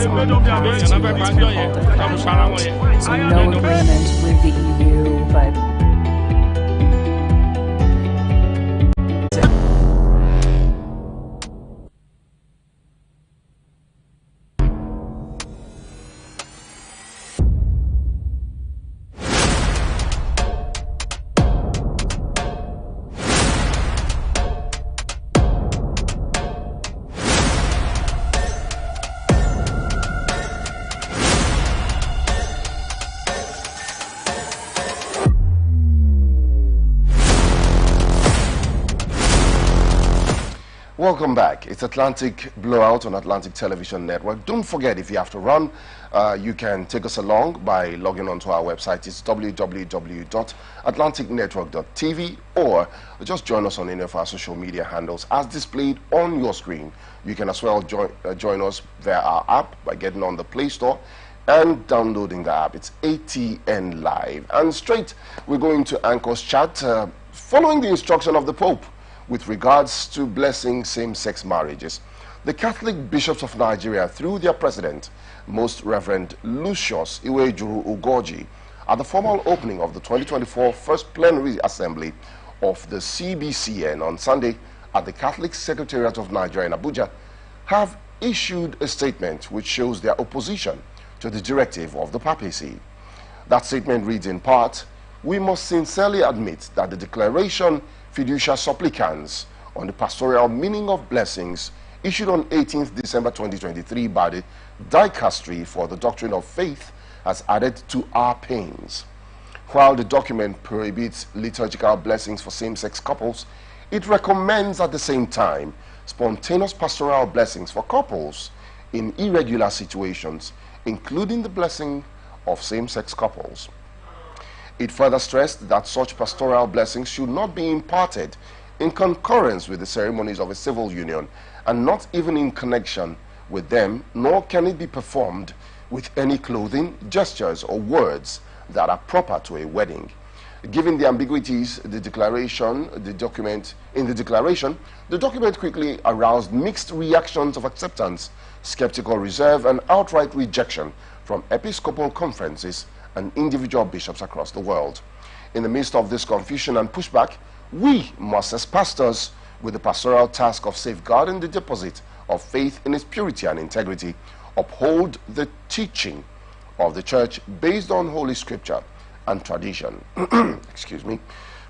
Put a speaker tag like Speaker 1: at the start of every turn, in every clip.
Speaker 1: on the capacity of the Parliament. So no agreement with the EU, but
Speaker 2: Welcome back. It's Atlantic Blowout on Atlantic Television Network. Don't forget, if you have to run, you can take us along by logging onto our website. It's www.atlanticnetwork.tv, or just join us on any of our social media handles as displayed on your screen. You can as well join us via our app by getting on the Play Store and downloading the app. It's ATN Live. And straight, we're going to Anchor's chat following the instruction of the Pope with regards to blessing same-sex marriages. The Catholic bishops of Nigeria, through their president, Most Reverend Lucius Iwejuru Ugoji, at the formal opening of the 2024 First Plenary Assembly of the CBCN on Sunday at the Catholic Secretariat of Nigeria in Abuja, have issued a statement which shows their opposition to the directive of the papacy. That statement reads in part, "We must sincerely admit that the declaration Fiducia Supplicans on the pastoral meaning of blessings issued on 18th December 2023 by the Dicastery for the Doctrine of Faith has added to our pains. While the document prohibits liturgical blessings for same-sex couples, it recommends at the same time spontaneous pastoral blessings for couples in irregular situations, including the blessing of same-sex couples. It further stressed that such pastoral blessings should not be imparted in concurrence with the ceremonies of a civil union, and not even in connection with them, nor can it be performed with any clothing, gestures, or words that are proper to a wedding. Given the ambiguities, the document quickly aroused mixed reactions of acceptance, skeptical reserve, and outright rejection from episcopal conferences and individual bishops across the world. In the midst of this confusion and pushback, we must, as pastors, with the pastoral task of safeguarding the deposit of faith in its purity and integrity, uphold the teaching of the Church based on Holy Scripture and tradition. Excuse me.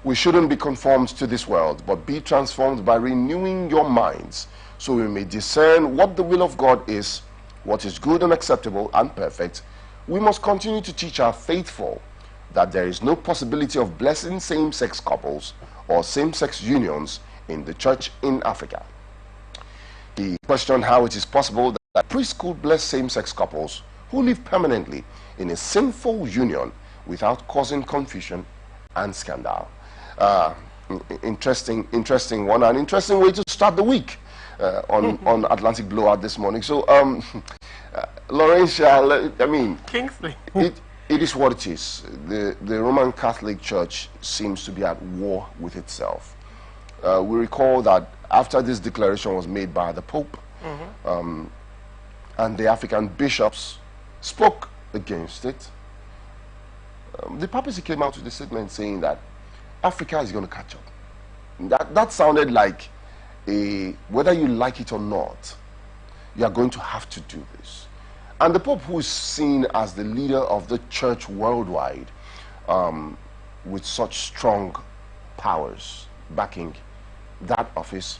Speaker 2: We shouldn't be conformed to this world, but be transformed by renewing your minds, so we may discern what the will of God is, what is good and acceptable and perfect. We must continue to teach our faithful that there is no possibility of blessing same-sex couples or same-sex unions in the Church in Africa." He questioned how it is possible that priests could bless same-sex couples who live permanently in a sinful union without causing confusion and scandal. Interesting one, an interesting way to start the week on Atlantic Blowout this morning. So, Laurentia, I mean,
Speaker 3: Kingsley.
Speaker 2: it is what it is. The Roman Catholic Church seems to be at war with itself. We recall that after this declaration was made by the Pope, and the African bishops spoke against it, the papacy came out with a statement saying that Africa is going to catch up. That sounded like whether you like it or not, you are going to have to do this. And the Pope, who is seen as the leader of the church worldwide, with such strong powers backing that office,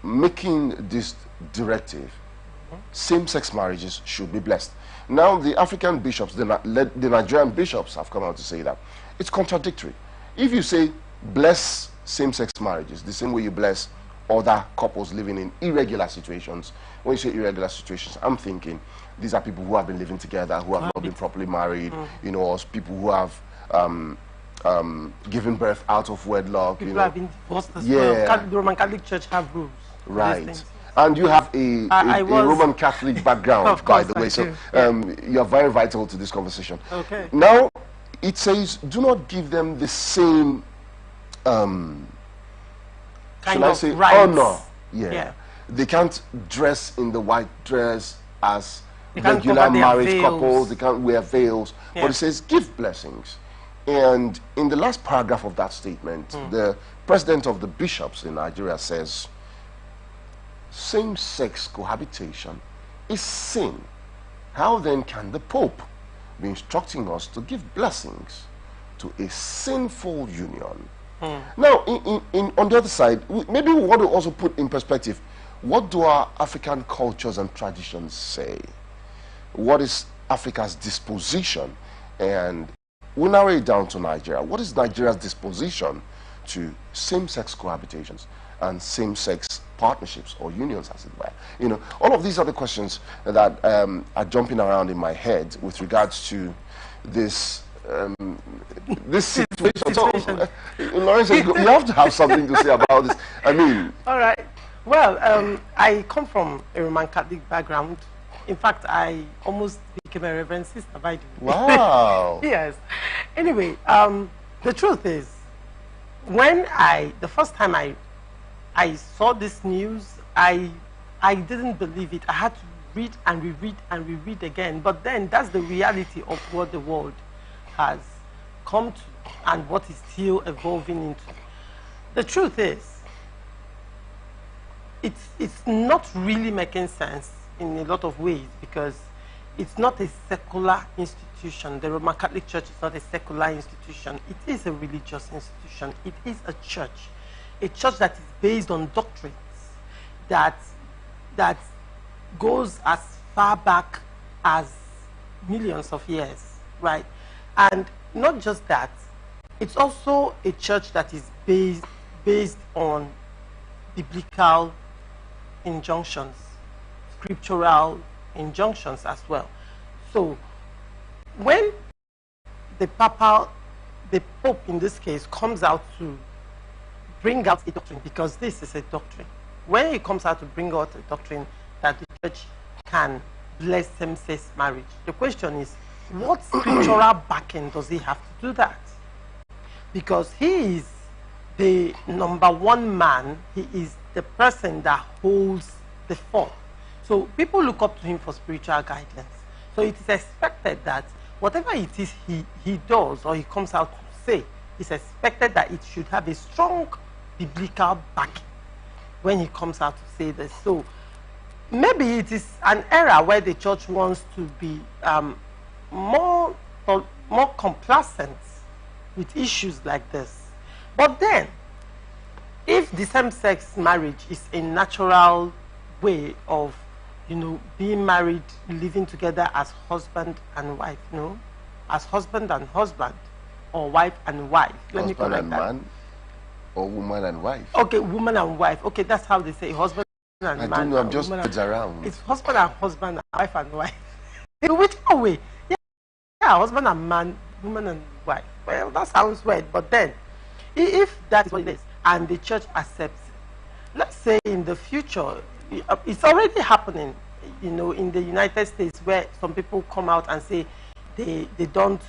Speaker 2: making this directive, same-sex marriages should be blessed. Now the African bishops, the Nigerian bishops have come out to say that it's contradictory. If you say bless same-sex marriages the same way you bless other couples living in irregular situations, when you say irregular situations, I'm thinking these are people who have been living together, who have not been properly married, you know, or people who have given birth out of wedlock.
Speaker 3: People
Speaker 2: you know,
Speaker 3: have been divorced as well. The Roman Catholic Church have rules.
Speaker 2: Right. And you have a Roman Catholic background, by the way, so you are very vital to this conversation.
Speaker 3: Okay.
Speaker 2: Now, it says, do not give them the same,
Speaker 3: Kind of rights.
Speaker 2: honor. Yeah. They can't dress in the white dress as
Speaker 3: can't
Speaker 2: regular
Speaker 3: cover their
Speaker 2: married
Speaker 3: veils.
Speaker 2: couples. They can't wear veils.
Speaker 3: Yeah.
Speaker 2: But it says give blessings. And in the last paragraph of that statement, the president of the bishops in Nigeria says, same-sex cohabitation is sin. How then can the Pope be instructing us to give blessings to a sinful union? Now, on the other side, maybe we want to also put in perspective, what do our African cultures and traditions say? What is Africa's disposition? And we'll narrow it down to Nigeria. What is Nigeria's disposition to same-sex cohabitations and same-sex partnerships or unions, as it were? You know, all of these are the questions that are jumping around in my head with regards to this this situation. So, Lawrence, you have to have something to say about this. I mean,
Speaker 3: all right. Well, I come from a Roman Catholic background. In fact, I almost became a Reverend Sister by the way.
Speaker 2: wow.
Speaker 3: Yes. Anyway, the truth is, when the first time I saw this news, I didn't believe it. I had to read and reread and reread again. But then that's the reality of what the world has come to and what is still evolving into. The truth is, it's not really making sense in a lot of ways, because it's not a secular institution. The Roman Catholic Church is not a secular institution. It is a religious institution. It is a church that is based on doctrines that goes as far back as millions of years, right? And not just that, it's also a church that is based on biblical injunctions, scriptural injunctions as well. So when the Pope in this case comes out to bring out a doctrine, because this is a doctrine, when he comes out to bring out a doctrine that the church can bless same-sex marriage, the question is, what scriptural backing does he have to do that? Because he is the number one man, he is the person that holds the fort. So people look up to him for spiritual guidance. So it is expected that whatever it is he does or he comes out to say, it's expected that it should have a strong biblical backing when he comes out to say this. So maybe it is an era where the church wants to be more complacent with issues like this. But then, if the same-sex marriage is a natural way of, being married, living together as husband and wife, as husband and husband, or wife and wife. Let me correct that.
Speaker 2: Man, or woman and wife.
Speaker 3: Okay, woman and wife. Okay, that's how they say husband and man.
Speaker 2: I don't know, I'm just around.
Speaker 3: It's husband and husband, wife and wife. Whichever way. Yeah, husband and man, woman and wife. Well, that sounds weird, but then, if that is what it is, and the church accepts it, let's say in the future, it's already happening, in the United States, where some people come out and say they don't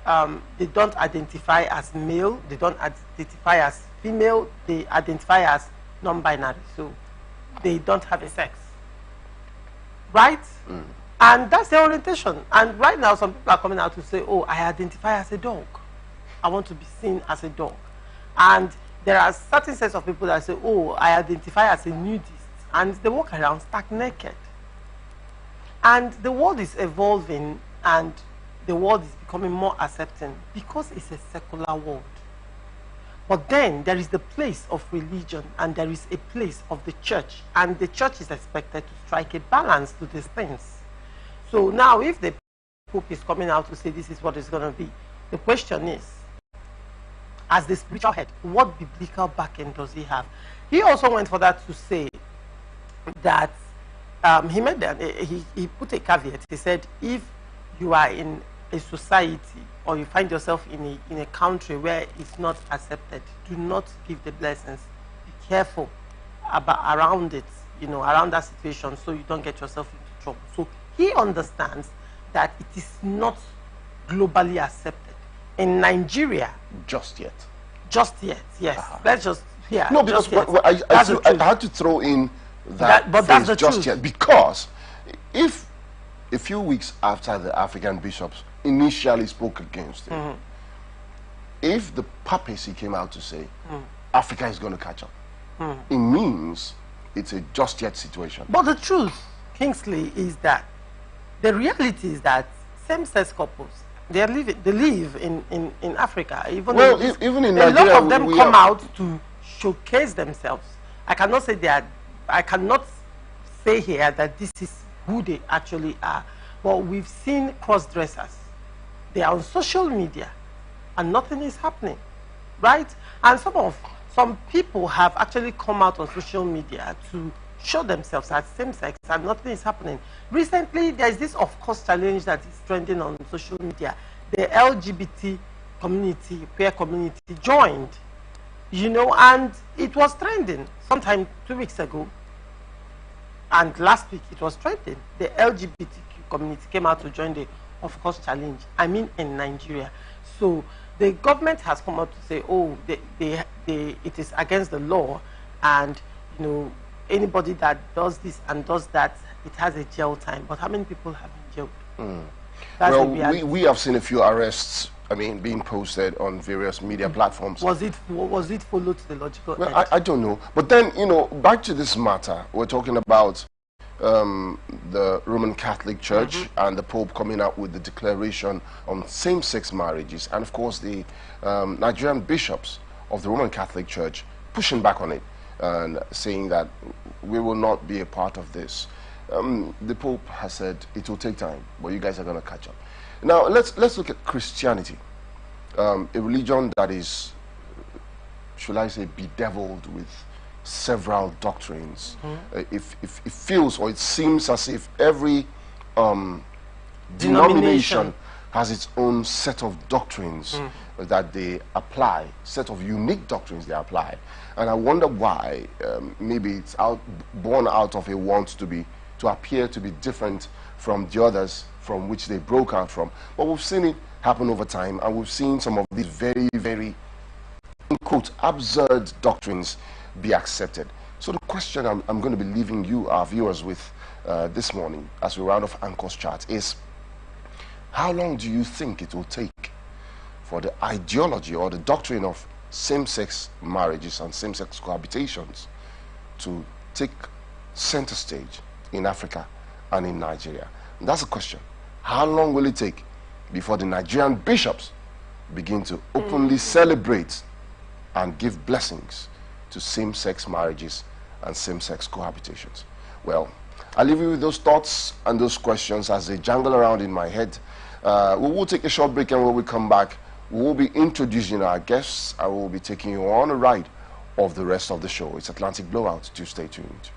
Speaker 3: identify as male, they don't identify as female, they identify as non-binary, so they don't have a sex, right? And that's their orientation. And right now, some people are coming out to say, oh, I identify as a dog. I want to be seen as a dog. And there are certain sets of people that say, oh, I identify as a nudist. And they walk around stark naked. And the world is evolving, and the world is becoming more accepting because it's a secular world. But then there is the place of religion, and there is a place of the church. And the church is expected to strike a balance to these things. So now, if the Pope is coming out to say this is what it's going to be, the question is, as the spiritual head, what biblical backing does he have? He also went for that to say that he put a caveat. He said, if you are in a society or you find yourself in a country where it's not accepted, do not give the blessings. Be careful around it, around that situation, so you don't get yourself into trouble. So he understands that it is not globally accepted. In Nigeria,
Speaker 2: just yet,
Speaker 3: yes. Let's just
Speaker 2: no, because I had to throw in that
Speaker 3: but that's the
Speaker 2: just
Speaker 3: truth.
Speaker 2: yet, because if a few weeks after the African bishops initially spoke against it, if the papacy came out to say Africa is going to catch up, it means it's a just yet situation.
Speaker 3: But the truth, Kingsley, is that the reality is that same-sex couples, they live in Africa. Even
Speaker 2: even in
Speaker 3: a
Speaker 2: Nigeria,
Speaker 3: lot of them come out to showcase themselves. I cannot say here that this is who they actually are. But we've seen cross-dressers. They are on social media, and nothing is happening, right? And some people have actually come out on social media to show themselves as same-sex, and nothing is happening. Recently, there's this of-course challenge that is trending on social media. The LGBT community, queer community, joined, you know, and it was trending sometime 2 weeks ago. And last week, it was trending. The LGBTQ community came out to join the of-course challenge, I mean in Nigeria. So the government has come out to say, oh, it is against the law, and, you know, anybody that does this and does that, it has a jail time. But how many people have been jailed?
Speaker 2: Well, we have seen a few arrests, I mean, being posted on various media platforms.
Speaker 3: Was it followed to the logical
Speaker 2: end?
Speaker 3: Well,
Speaker 2: I don't know. But then, you know, back to this matter, we're talking about the Roman Catholic Church and the Pope coming out with the declaration on same-sex marriages, and of course the Nigerian bishops of the Roman Catholic Church pushing back on it and saying that we will not be a part of this. The Pope has said it will take time, but you guys are going to catch up. Now let's look at Christianity, a religion that is, should I say, bedeviled with several doctrines. If it feels, or it seems as if every denomination has its own set of doctrines that they apply, set of unique doctrines they apply. And I wonder why. Maybe it's born out of a want to appear to be different from the others from which they broke out from. But we've seen it happen over time, and we've seen some of these very, very, in quote, absurd doctrines be accepted. So the question I'm going to be leaving you, our viewers, with this morning as we round off Anchor's chart is, how long do you think it will take for the ideology or the doctrine of same-sex marriages and same-sex cohabitations to take center stage in Africa and in Nigeria? And that's the question. How long will it take before the Nigerian bishops begin to openly celebrate and give blessings to same-sex marriages and same-sex cohabitations? Well, I'll leave you with those thoughts and those questions as they jangle around in my head. We will take a short break, and when we come back, we will be introducing our guests. I will be taking you on a ride of the rest of the show. It's Atlantic Blowout. Do stay tuned.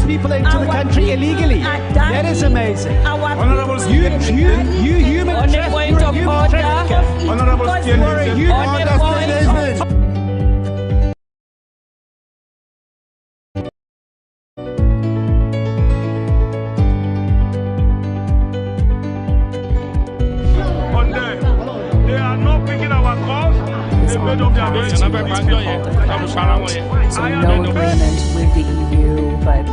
Speaker 4: People into the country illegally. That is amazing.
Speaker 5: Honorable
Speaker 4: you human trafficker.
Speaker 5: Honorable they are not picking our calls. They made up their minds.
Speaker 1: So no agreement with the EU, but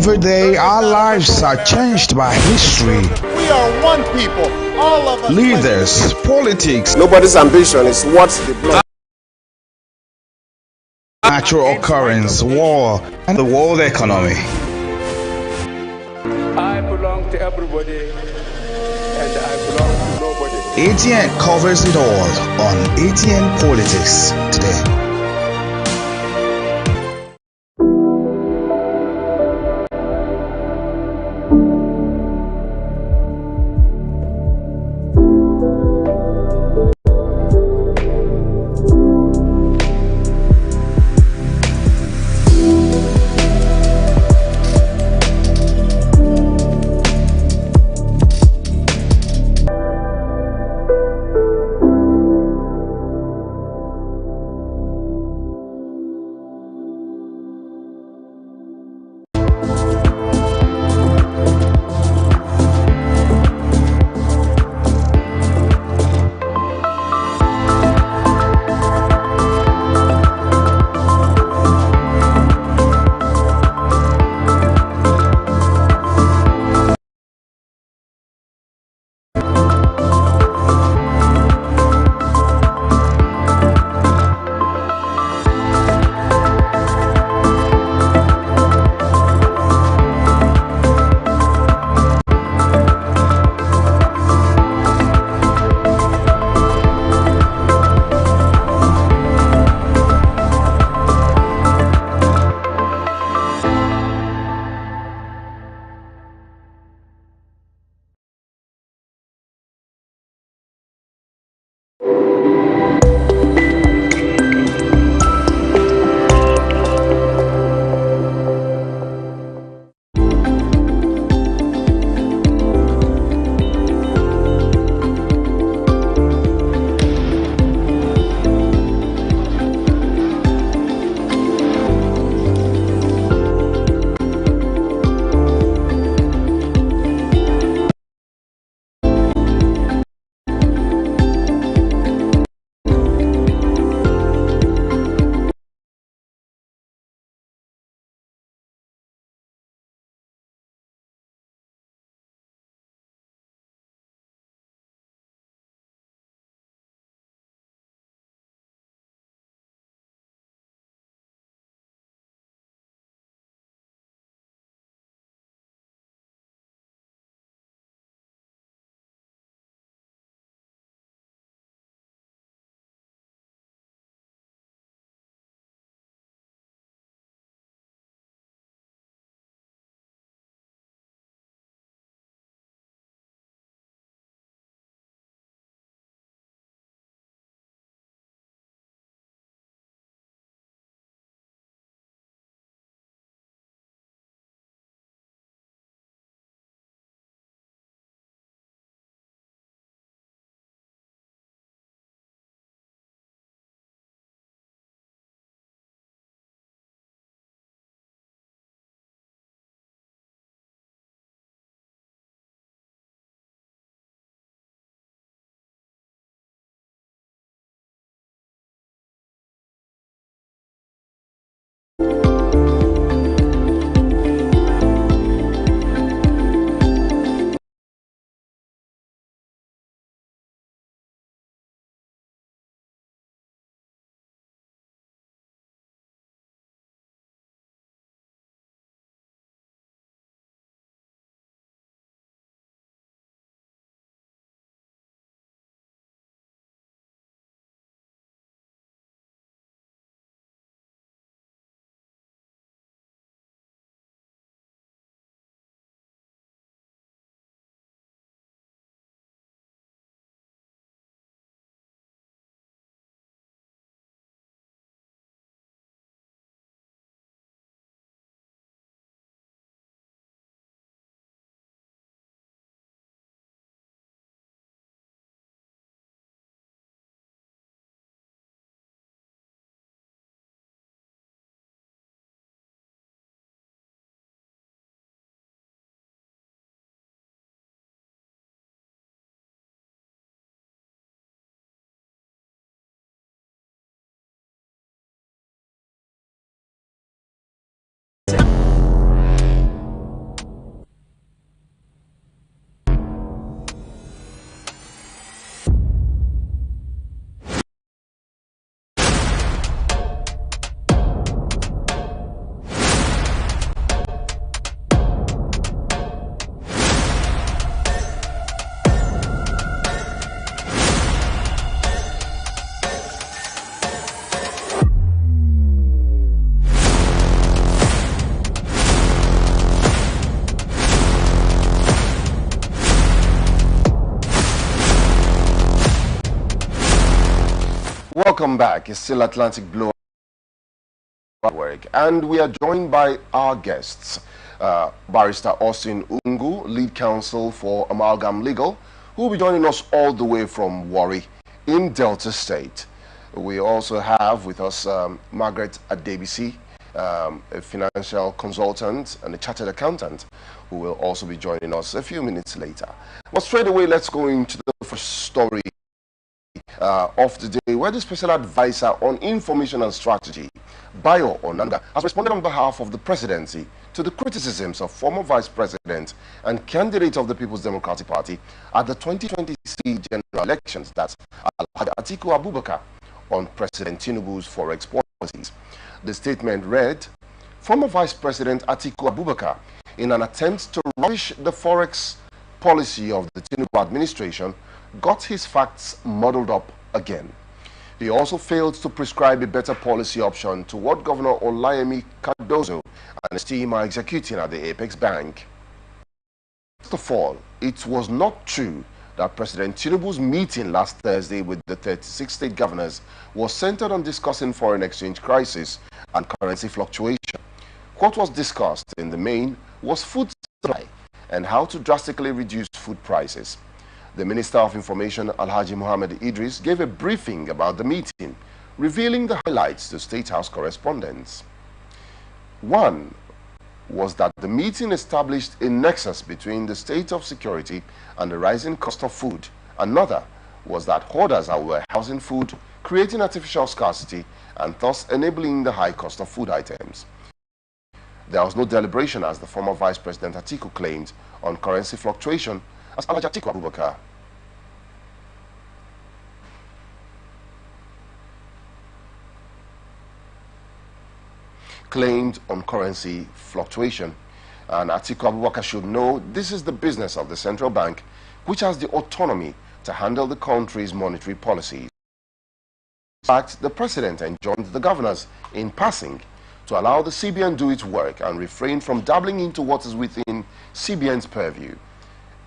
Speaker 6: Every day, our lives are changed by history.
Speaker 7: We are one people, all of us.
Speaker 6: Leaders, politics,
Speaker 2: Nobody's ambition is what the blood.
Speaker 6: natural occurrence, war, and the world economy.
Speaker 8: I belong to everybody, and I belong to nobody.
Speaker 6: ATN covers it all on ATN Politics today.
Speaker 2: Welcome back. It's still Atlantic Blowout work, and we are joined by our guests, Barrister Austin Ungu, lead counsel for Amalgam Legal, who will be joining us all the way from Warri in Delta State. We also have with us Margaret Adebisi, a financial consultant and a chartered accountant, who will also be joining us a few minutes later. But straight away, let's go into the first story of the day, where the special advisor on information and strategy, Bayo Onanga, has responded on behalf of the presidency to the criticisms of former vice president and candidate of the People's Democratic Party at the 2023 general elections, that's Atiku Abubakar, on President Tinubu's forex policies. The statement read, former Vice President Atiku Abubakar, in an attempt to rubbish the forex policy of the Tinubu administration, got his facts muddled up again. He also failed to prescribe a better policy option to what Governor Olayemi Cardozo and his team are executing at the Apex Bank. First of all, it was not true that President Tinubu's meeting last Thursday with the 36 state governors was centered on discussing foreign exchange crisis and currency fluctuation. What was discussed in the main was food supply and how to drastically reduce food prices. The Minister of Information, Alhaji Mohammed Idris, gave a briefing about the meeting, revealing the highlights to State House correspondents. One was that the meeting established a nexus between the state of security and the rising cost of food. Another was that hoarders are warehousing food, creating artificial scarcity, and thus enabling the high cost of food items. There was no deliberation, as the former Vice President Atiku claimed, on currency fluctuation, as Alhaji Atiku Abubakar claimed on currency fluctuation. And Atiku Abubakar should know this is the business of the central bank, which has the autonomy to handle the country's monetary policies. In fact, the president enjoined the governors in passing to allow the CBN do its work and refrain from dabbling into what is within CBN's purview.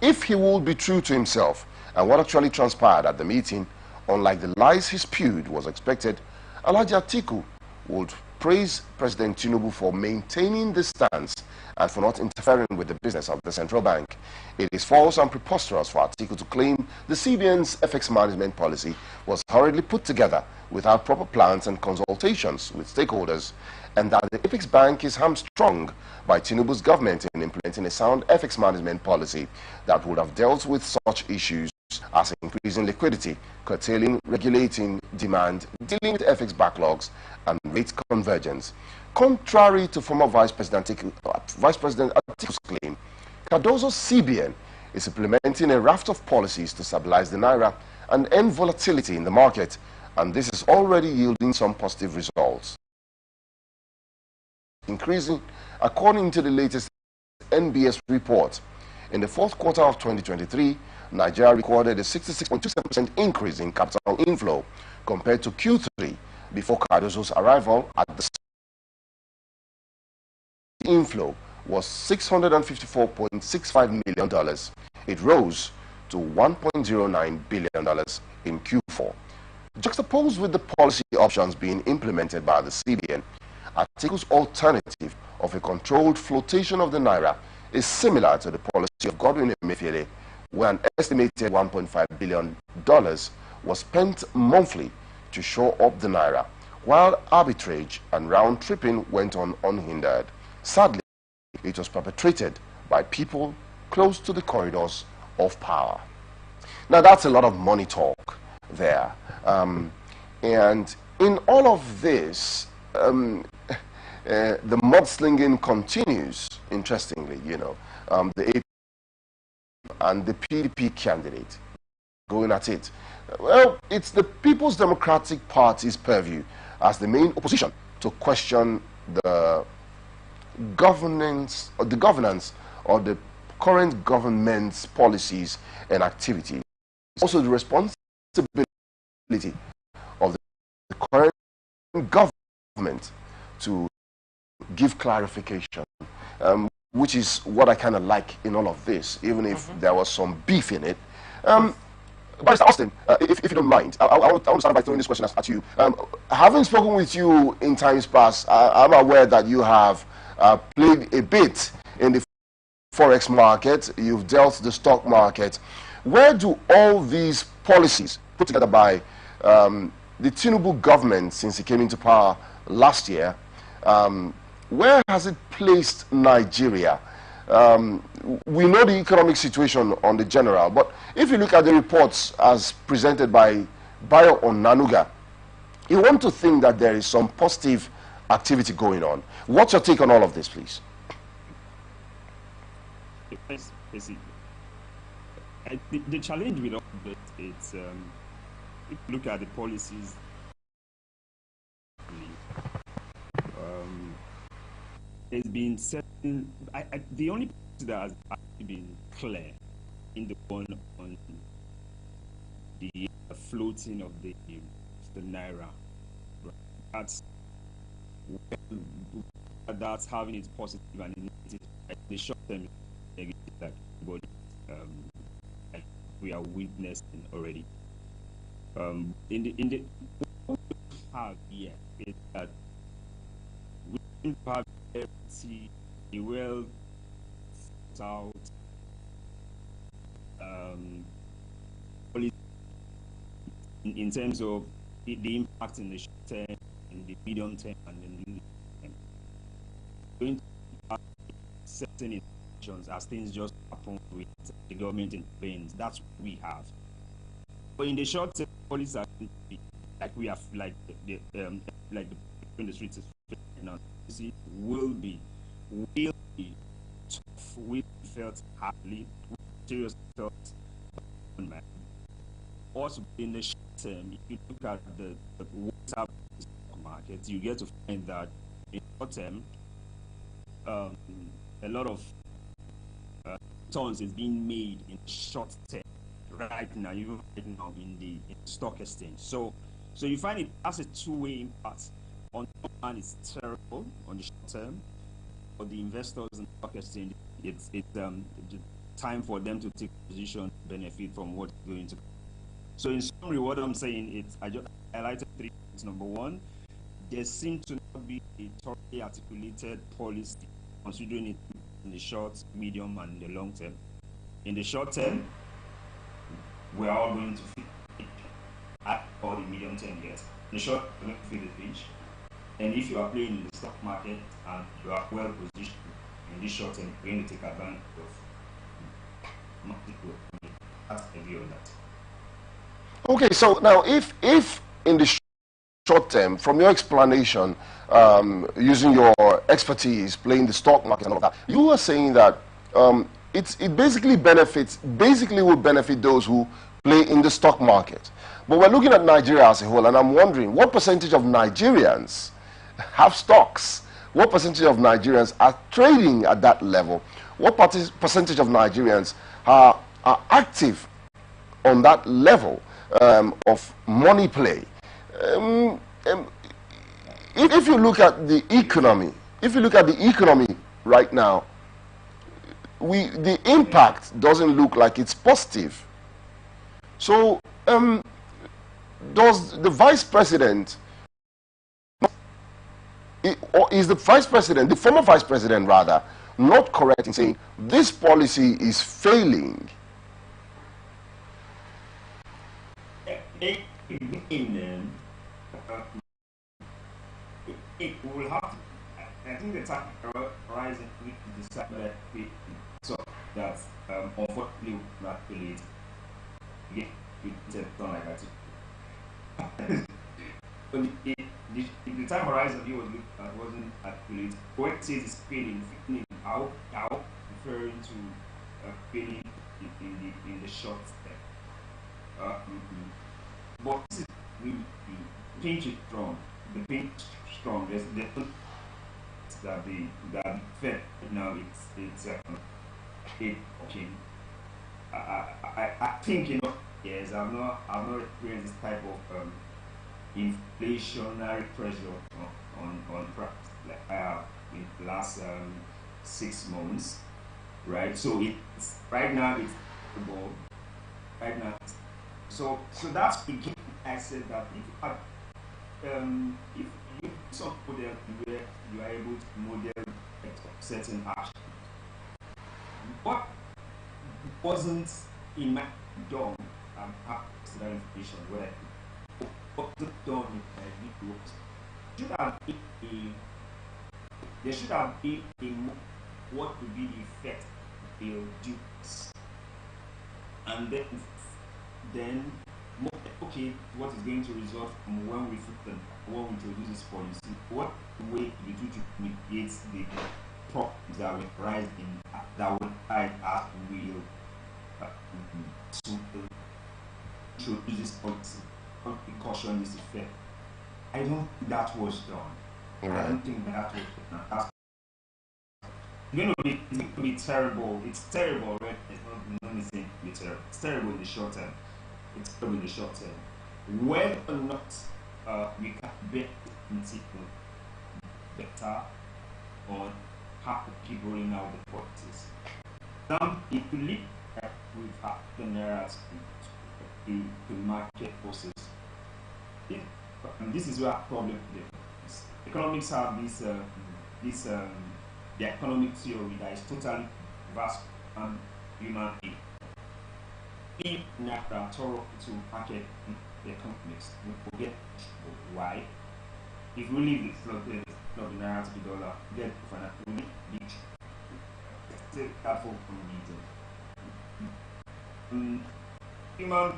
Speaker 2: If he would be true to himself and what actually transpired at the meeting, unlike the lies he spewed was expected, Alhaji Atiku would praise President Tinubu for maintaining this stance and for not interfering with the business of the central bank. It is false and preposterous for Atiku to claim the CBN's FX management policy was hurriedly put together without proper plans and consultations with stakeholders, and that the Apex Bank is hamstrung by Tinubu's government in implementing a sound FX management policy that would have dealt with such issues as increasing liquidity, curtailing, regulating demand, dealing with FX backlogs, and rate convergence. Contrary to former Vice President Atiku's claim, Cardozo's CBN is implementing a raft of policies to stabilize the Naira and end volatility in the market, and this is already yielding some positive results. Increasing, according to the latest NBS report, in the fourth quarter of 2023, Nigeria recorded a 66.27% increase in capital inflow compared to Q3 before Cardozo's arrival. At the inflow was $654.65 million. It rose to $1.09 billion in Q4. Juxtaposed with the policy options being implemented by the CBN, Atiku's alternative of a controlled flotation of the Naira is similar to the policy of Godwin Emefiele, where an estimated $1.5 billion was spent monthly to shore up the Naira, while arbitrage and round-tripping went on unhindered. Sadly, it was perpetrated by people close to the corridors of power. Now, that's a lot of money talk there. And in all of this, the mudslinging continues, interestingly, you know. The AP and the PDP candidate going at it. Well, it's the People's Democratic Party's purview as the main opposition to question the governance or the current government's policies and activities. It's also the responsibility of the current government to give clarification, which is what I kind of like in all of this, even if there was some beef in it. Barrister Austin, if you don't mind, I want to start by throwing this question at you. Having spoken with you in times past, I'm aware that you have played a bit in the forex market, you've dealt the stock market. Where do all these policies put together by the Tinubu government since it came into power last year, where has it placed Nigeria? We know the economic situation on the general, but if you look at the reports as presented by Bayo Onanuga, you want to think that there is some positive activity going on. What's your take on all of this, please?
Speaker 9: The challenge with all of this, it's if you look at the policies, it's been certain. The only policy that has actually been clear in the one on the floating of the naira. That's having its positive and negative. The short term negative that we are witnessing already. In the what we have here is that we have a well thought policy in terms of the impact in the short term, in the medium term, and in the long term. Going to have certain intentions as things just happen with the government intervenes. That's what we have. But in the short term, policies are like we have, like the in the streets now. Will be tough. We felt hardly, serious felt. Also, in the short term, if you look at what's happening in the stock market, you get to find that in short term, a lot of returns is being made in short term right now, even right now in the stock exchange. So you find it has a two-way impact. On one hand, it's terrible on the short term. For the investors in the stock exchange, it's time for them to take position, benefit from what's going to. So in summary, what I'm saying is, I just highlighted 3 points. Number one, there seems to not be a thoroughly articulated policy considering it in the short, medium, and the long term. In the short term, we are all going to feel at all the medium term yet. In the short, we're going to feel the pinch. And if you are playing in the stock market and you are well positioned in this short term, you're going to take advantage of multiple. That's the view on that.
Speaker 2: Okay, so now if in the short term, from your explanation, using your expertise, playing the stock market and all of that, you are saying that it basically will benefit those who play in the stock market. But we're looking at Nigeria as a whole, and I'm wondering what percentage of Nigerians have stocks? What percentage of Nigerians are trading at that level? What percentage of Nigerians are active on that level of money play? If you look at the economy, right now, the impact doesn't look like it's positive. So, does the vice president, or is the former vice president rather, not correct in saying this policy is failing?
Speaker 9: It will have to, I think the time horizon we decide that so that unfortunately not affiliate. Yeah, it's done like that. But the time horizon he was wasn't affiliate. What it says is failing out referring to failing in the short term. But this is really the pinch is strong. The pinch is strong. There's definitely that Fed now it's okay. I think yes, I've not experienced this type of inflationary pressure on price like I have in the last 6 months, right? So it's right now it's right now it's So that's the game. I said that if you some model where you are able to model certain action, what wasn't in my done after that information where wasn't done in my videos should have been there should have been what would be the effect they'll do this. And then okay, what is going to result from when we introduce this policy? What way we do to mitigate the problems that will rise in that will rise as we to introduce this policy, caution this effect? I don't think that was done. Right. I don't think that was done. That's it's going to be terrible. It's terrible, right? It's not anything to be terrible. It's terrible in the short term. It's terrible in the short term. Whether or not we can bet better on how to keep rolling out the policies. If you look at we've had the narrative to market forces, and this is where our problem is. Economics have this the economic theory that is totally vast and human being. If Naira thorough to market the economics, we forget why. If we leave the Naira to the dollar, get financial big take that from detail. Human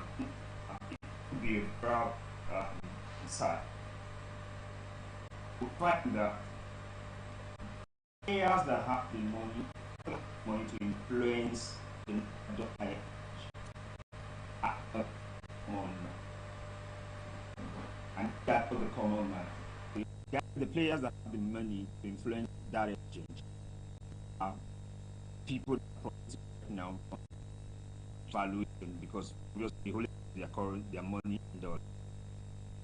Speaker 9: could be a proud side. We find that players that have the money to influence the dollar common man. And that's for the common man. The players that have the money to influence that exchange are people now valuation because they hold their money in dollars.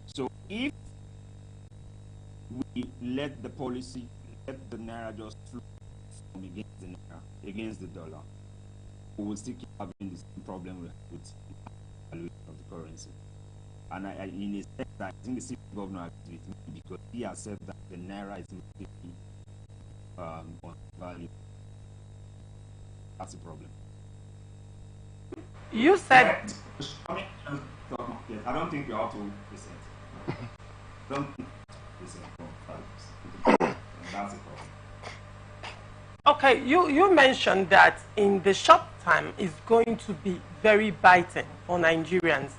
Speaker 9: So if we let the policy, let the naira just flow from against the dollar, we will still keep having the same problem with valuation of the currency. And I in a sense, I think the city governor agrees with me because he has said that the naira is on value. That's the problem.
Speaker 3: You said.
Speaker 9: I don't think we're out to percent. Don't think percent from 5%. That's the problem.
Speaker 3: Okay, you mentioned that in the short time it's going to be very biting for Nigerians.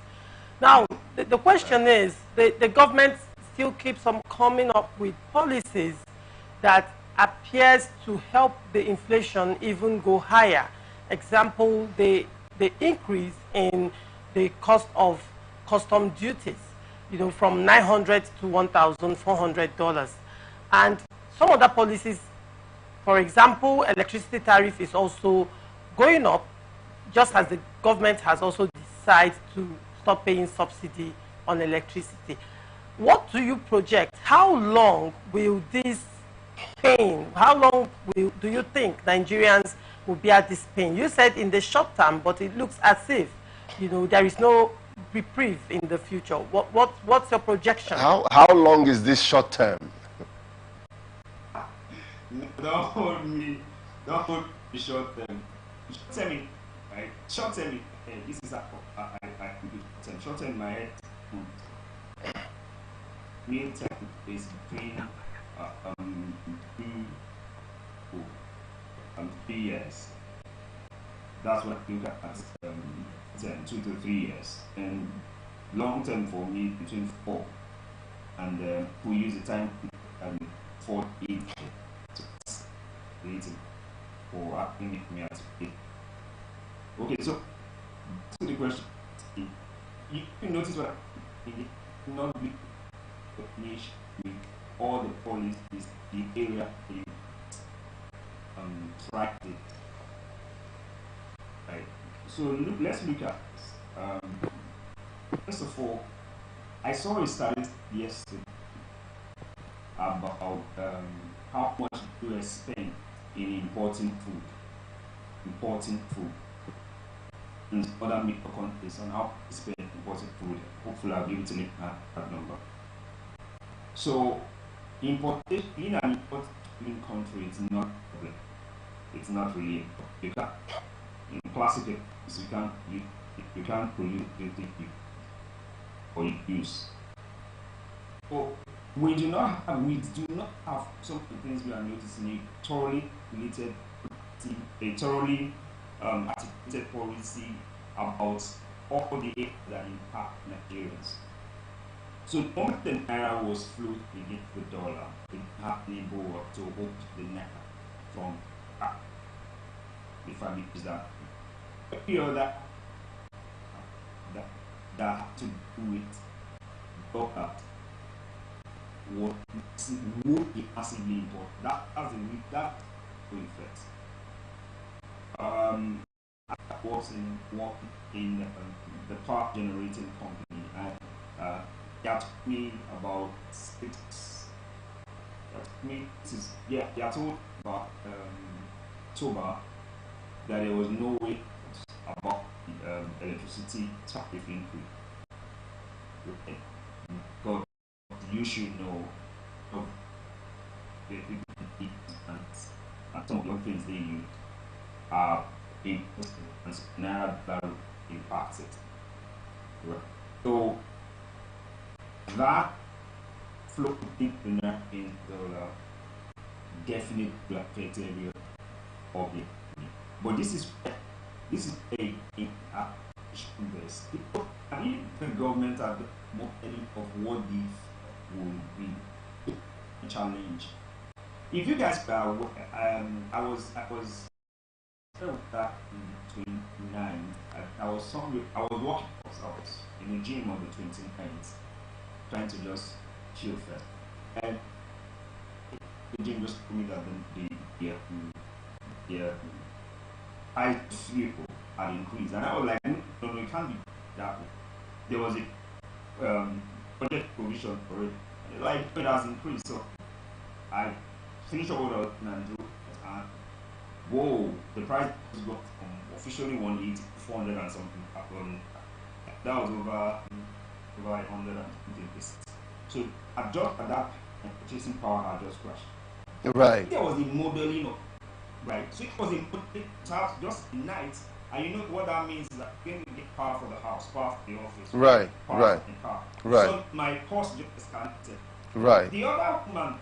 Speaker 3: Now, the question is, the government still keeps on coming up with policies that appears to help the inflation even go higher. Example, the increase in the cost of custom duties, from $900 to $1,400. And some other policies, for example, electricity tariff is also going up, just as the government has also decided to stop paying subsidy on electricity. What do you project? How long will this pain, do you think Nigerians will be at this pain? You said in the short term, but it looks as if, there is no reprieve in the future. What's your projection?
Speaker 2: How long is this short term?
Speaker 9: Don't hold me short term. Short term, right? Short term, this is short term in my head. Mean term is between 3 years. That's what I look at 2 to 3 years. And long term for me between 4 and we use the time 4 to 8 for acting me as okay, so to the question, you notice what not be niche with all the policies, the area they tracked it. Right. So let's look at this. First of all, I saw a statistic yesterday about how much do I spend in importing food in other major countries, and how to spend imported food. Hopefully, I'll be able to make that number. So, importation in an importing country is not a problem. It's not really. You can't, in plastic, you can't produce anything or you use. So we do not have some of the things we are noticing a thoroughly related, a thoroughly articulated policy about all the aid that impact Nigerians. So the moment the naira was floated against the dollar, it happened to hold the naira from the family is that every other that had to do with blowout would be massively important. That's the effect. I was in the power generating company, and they told me about they are told about October that there was no way about electricity tariff increase. Okay. But you should know of the and some of the things they use are important and that impacts it. Right. So that flow in the definitely affects area of it. But this is a invest. I mean, the government are more of what this will be a challenge. If you guys I was that in 29. I was working because I was in the gym on the 29th, trying to just chill first. And the gym just told me that the price vehicle had increased, and I was like, no, it can't be that way. There was a budget provision for it, like it has increased. So I finished up what I was going to do, and whoa, the price got from officially 180 to 400 and something. That was over 120%. So at that purchasing power had just crashed.
Speaker 2: Right.
Speaker 9: There was a modeling of right. So it was a just a night, and you know what that means is that when you get power for the house, power for the office,
Speaker 2: right,
Speaker 9: power
Speaker 2: right,
Speaker 9: for the car.
Speaker 2: Right.
Speaker 9: So my cost just escalated.
Speaker 2: Right.
Speaker 9: The other woman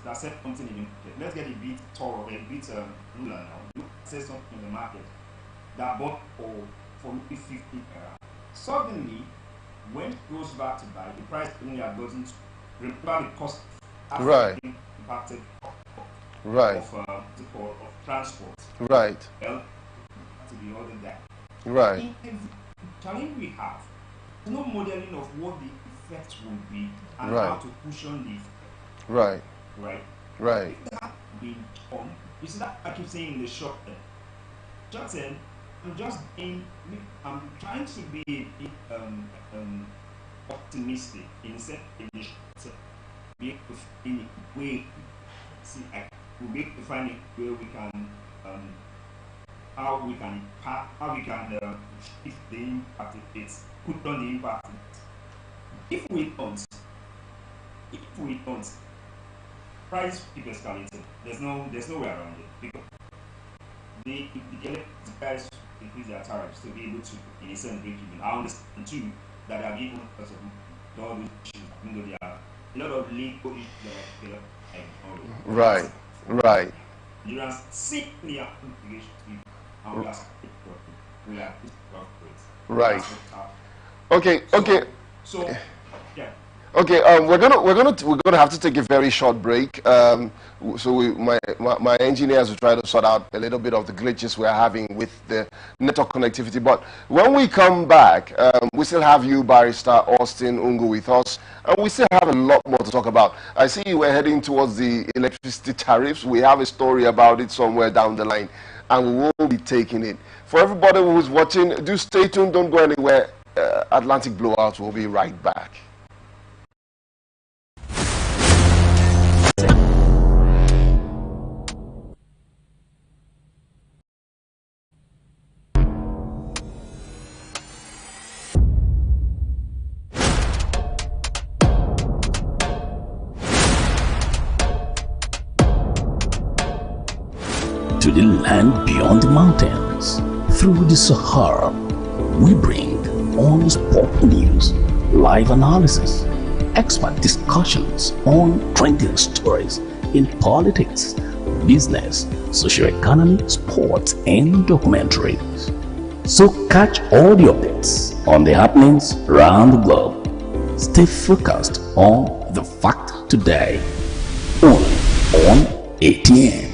Speaker 9: that said something in the market, let's get a bit thorough, a bit ruler now. You say something in the market that bought for maybe 50 naira. Suddenly, when it goes back to buy, the price only had gotten to remember the cost after
Speaker 2: right.
Speaker 9: being impacted
Speaker 2: right.
Speaker 9: of transport.
Speaker 2: Right.
Speaker 9: Well, to the other guy.
Speaker 2: Right.
Speaker 9: In every challenge we have, no modeling of what the effect will be and
Speaker 2: right.
Speaker 9: how to cushion the effect.
Speaker 2: Right.
Speaker 9: Right.
Speaker 2: Right.
Speaker 9: If that being done, you see that I keep saying in the short term. Just saying, I'm trying to be a bit optimistic in the short term. Be able to find a way. See, we'll be able to find a way we can how we can shift the impact it's put on the impact. If we don't, price keep escalating. There's no way around it because the guys increase their tariffs to be able to, in a sense, break even. I understand too that there are even because of all those issues, even though there are a lot of legal issues that are
Speaker 2: right, right.
Speaker 9: Nigerians simply are obligations to you, and we are
Speaker 2: right. Okay.
Speaker 9: So yeah.
Speaker 2: Okay, we're gonna have to take a very short break. So my engineers will try to sort out a little bit of the glitches we're having with the network connectivity. But when we come back, we still have you, Barrister Austin Ungu, with us, and we still have a lot more to talk about. I see you were heading towards the electricity tariffs. We have a story about it somewhere down the line, and we will be taking it. For everybody who's watching, do stay tuned. Don't go anywhere. Atlantic Blowout will be right back.
Speaker 10: and beyond the mountains, through the Sahara, we bring on-the-spot news, live analysis, expert discussions on trending stories in politics, business, socio-economy, sports, and documentaries. So catch all the updates on the happenings around the globe. Stay focused on the fact today, only on ATN.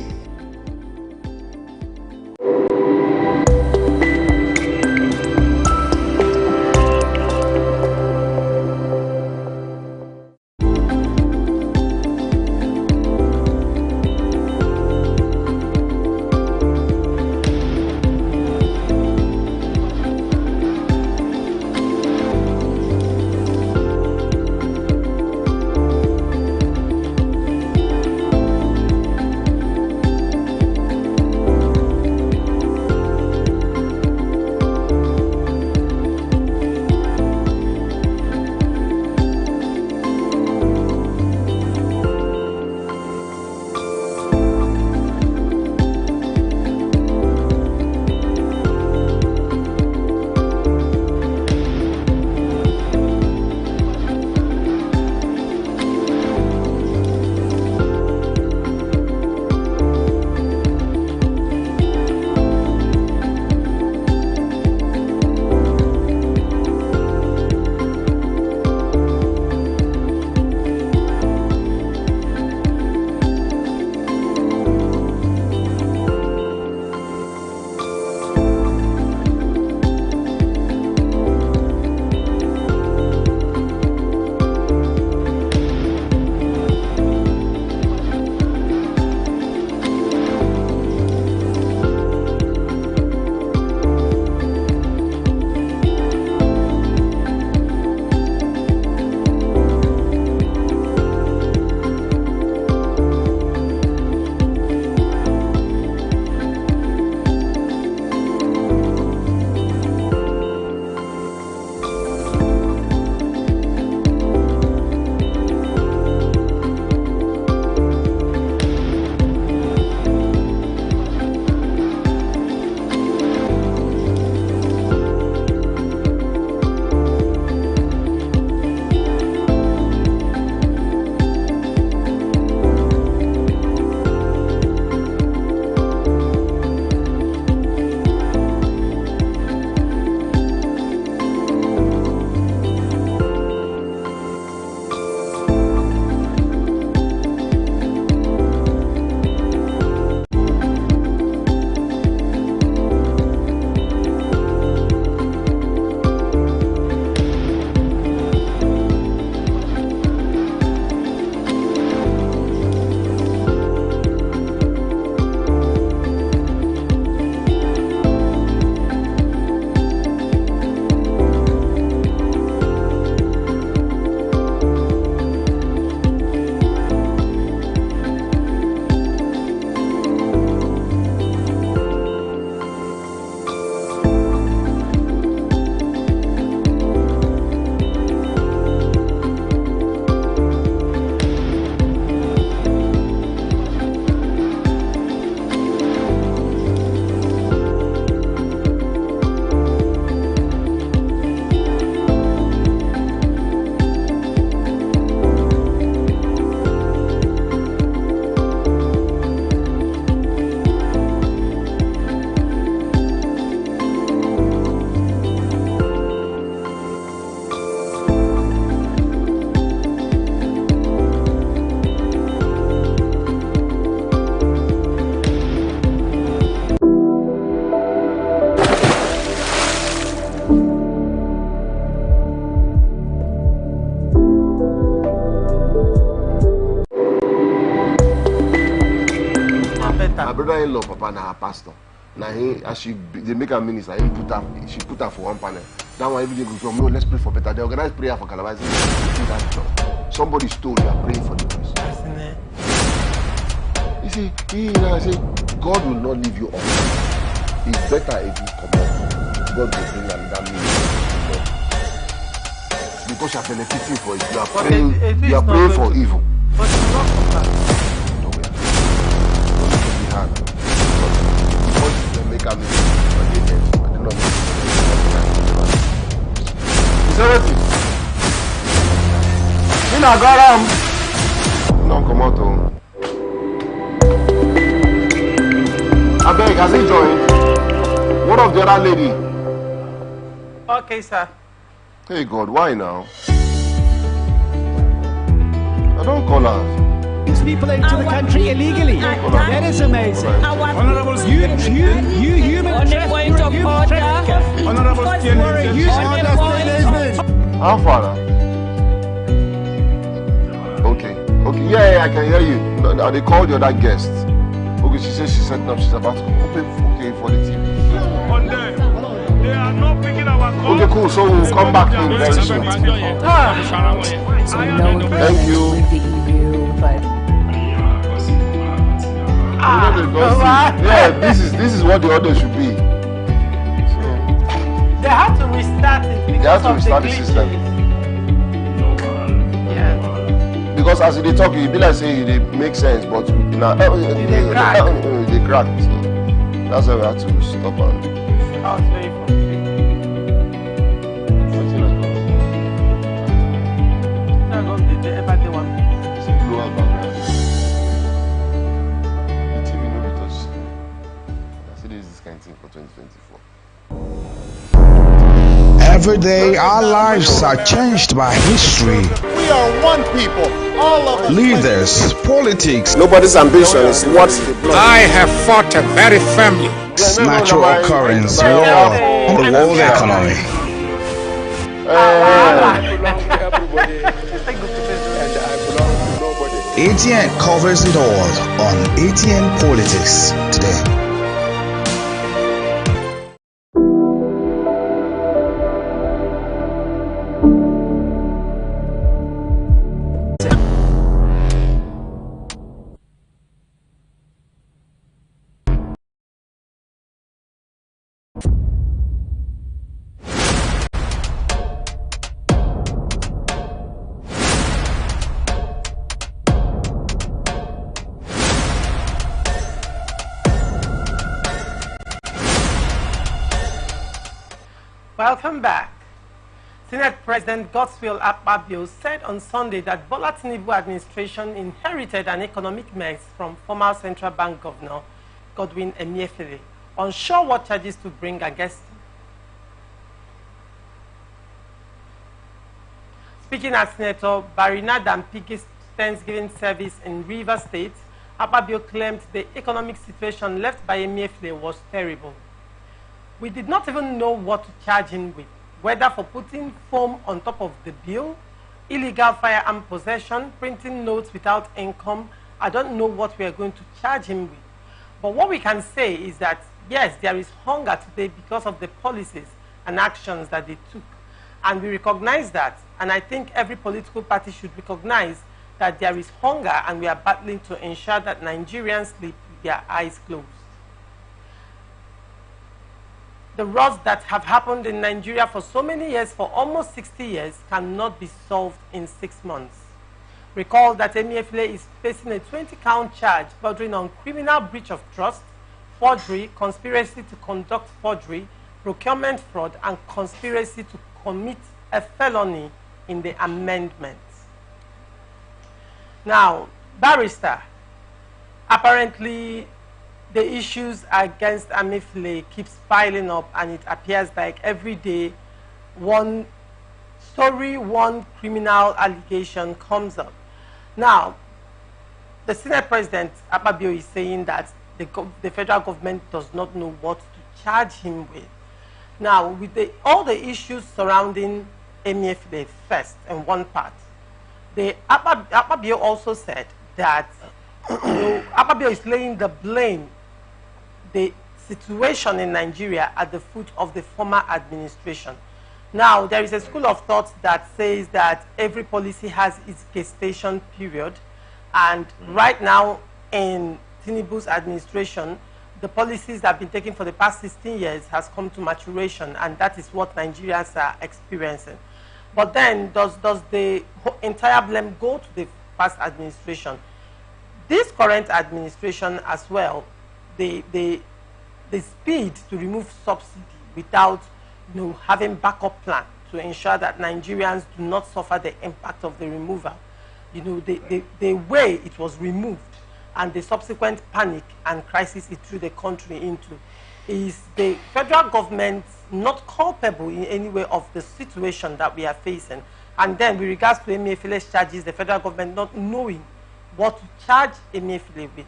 Speaker 2: brother-in-law, Papa, na her pastor. Now as they make a minister, she put her for one panel. That one every day we come, no, let's pray for better. They organize prayer for Calabar. Somebody stole, you are praying for the person. You see, I say, God will not leave you off. It's better if you come out. God will bring another minister. Because you are benefiting for it. You are praying for evil. But it's not for that. make a mistake. I did not. Is everything? I got him. No, come out. I beg, has he joined? What of the other lady?
Speaker 3: Okay, sir.
Speaker 2: Hey God, why now? I don't call her.
Speaker 4: These people into the country illegally. That is amazing.
Speaker 5: Honorable
Speaker 4: You human trafficker.
Speaker 5: Honorable
Speaker 2: How far now? Okay, yeah, I can hear you. No, they called the other guest. Okay, she said she's setting up, she's about to open for the TV.
Speaker 5: On them. They are not picking our call.
Speaker 2: Okay, cool, so we'll come back in very soon. Thank you.
Speaker 1: With the EU, but
Speaker 2: Yeah, this is what the order should be. So,
Speaker 3: they had to restart it because
Speaker 2: they have to
Speaker 3: of
Speaker 2: restart the
Speaker 3: glitches.
Speaker 2: system.
Speaker 3: Yeah.
Speaker 2: Because as they talk, you be like saying it makes sense, but they crack. So that's why we have to stop and.
Speaker 3: That was very frustrating. Did they ever do one?
Speaker 2: Blowout background. The TV no be touch. I see this kind of thing for 2024.
Speaker 6: Every day, our lives are changed by history.
Speaker 7: We are one people, all of us.
Speaker 6: Leaders, politics,
Speaker 2: Nobody's ambition is what
Speaker 7: I have fought very firmly.
Speaker 6: natural occurrence, war, and the world economy.
Speaker 8: Everybody, and I belong to nobody.
Speaker 6: ATN covers it all on ATN Politics today.
Speaker 3: Welcome back. Senate President Godswill Akpabio said on Sunday that Bola Tinubu administration inherited an economic mess from former Central Bank Governor Godwin Emefiele, unsure what charges to bring against him. Speaking at Senator Barina Dampiki's Thanksgiving service in Rivers State, Akpabio claimed the economic situation left by Emefiele was terrible. We did not even know what to charge him with, whether for putting foam on top of the bill, illegal firearm possession, printing notes without income. I don't know what we are going to charge him with. But what we can say is that, yes, there is hunger today because of the policies and actions that they took. And we recognize that. And I think every political party should recognize that there is hunger and we are battling to ensure that Nigerians sleep with their eyes closed. The riots that have happened in Nigeria for so many years, for almost 60 years, cannot be solved in 6 months. Recall that Emefiele is facing a 20-count charge bordering on criminal breach of trust, forgery, conspiracy to conduct forgery, procurement fraud, and conspiracy to commit a felony in the amendment. Now, barrister, apparently the issues against Emefiele keeps piling up, and it appears like every day one story, one criminal allegation comes up. Now, the Senate President, Akpabio, is saying that the federal government does not know what to charge him with. Now, with all the issues surrounding Emefiele first in one part, Akpabio also said that Akpabio is laying the blame, the situation in Nigeria, at the foot of the former administration. Now, there is a school of thought that says that every policy has its gestation period, and right now in Tinubu's administration, the policies that have been taken for the past 16 years has come to maturation, and that is what Nigerians are experiencing. But then, does the entire blame go to the past administration? This current administration as well, the the speed to remove subsidy without, having backup plan to ensure that Nigerians do not suffer the impact of the removal. The way it was removed and the subsequent panic and crisis it threw the country into, is the federal government not culpable in any way of the situation that we are facing? And then with regards to Emefele's charges, the federal government not knowing what to charge Emefele with.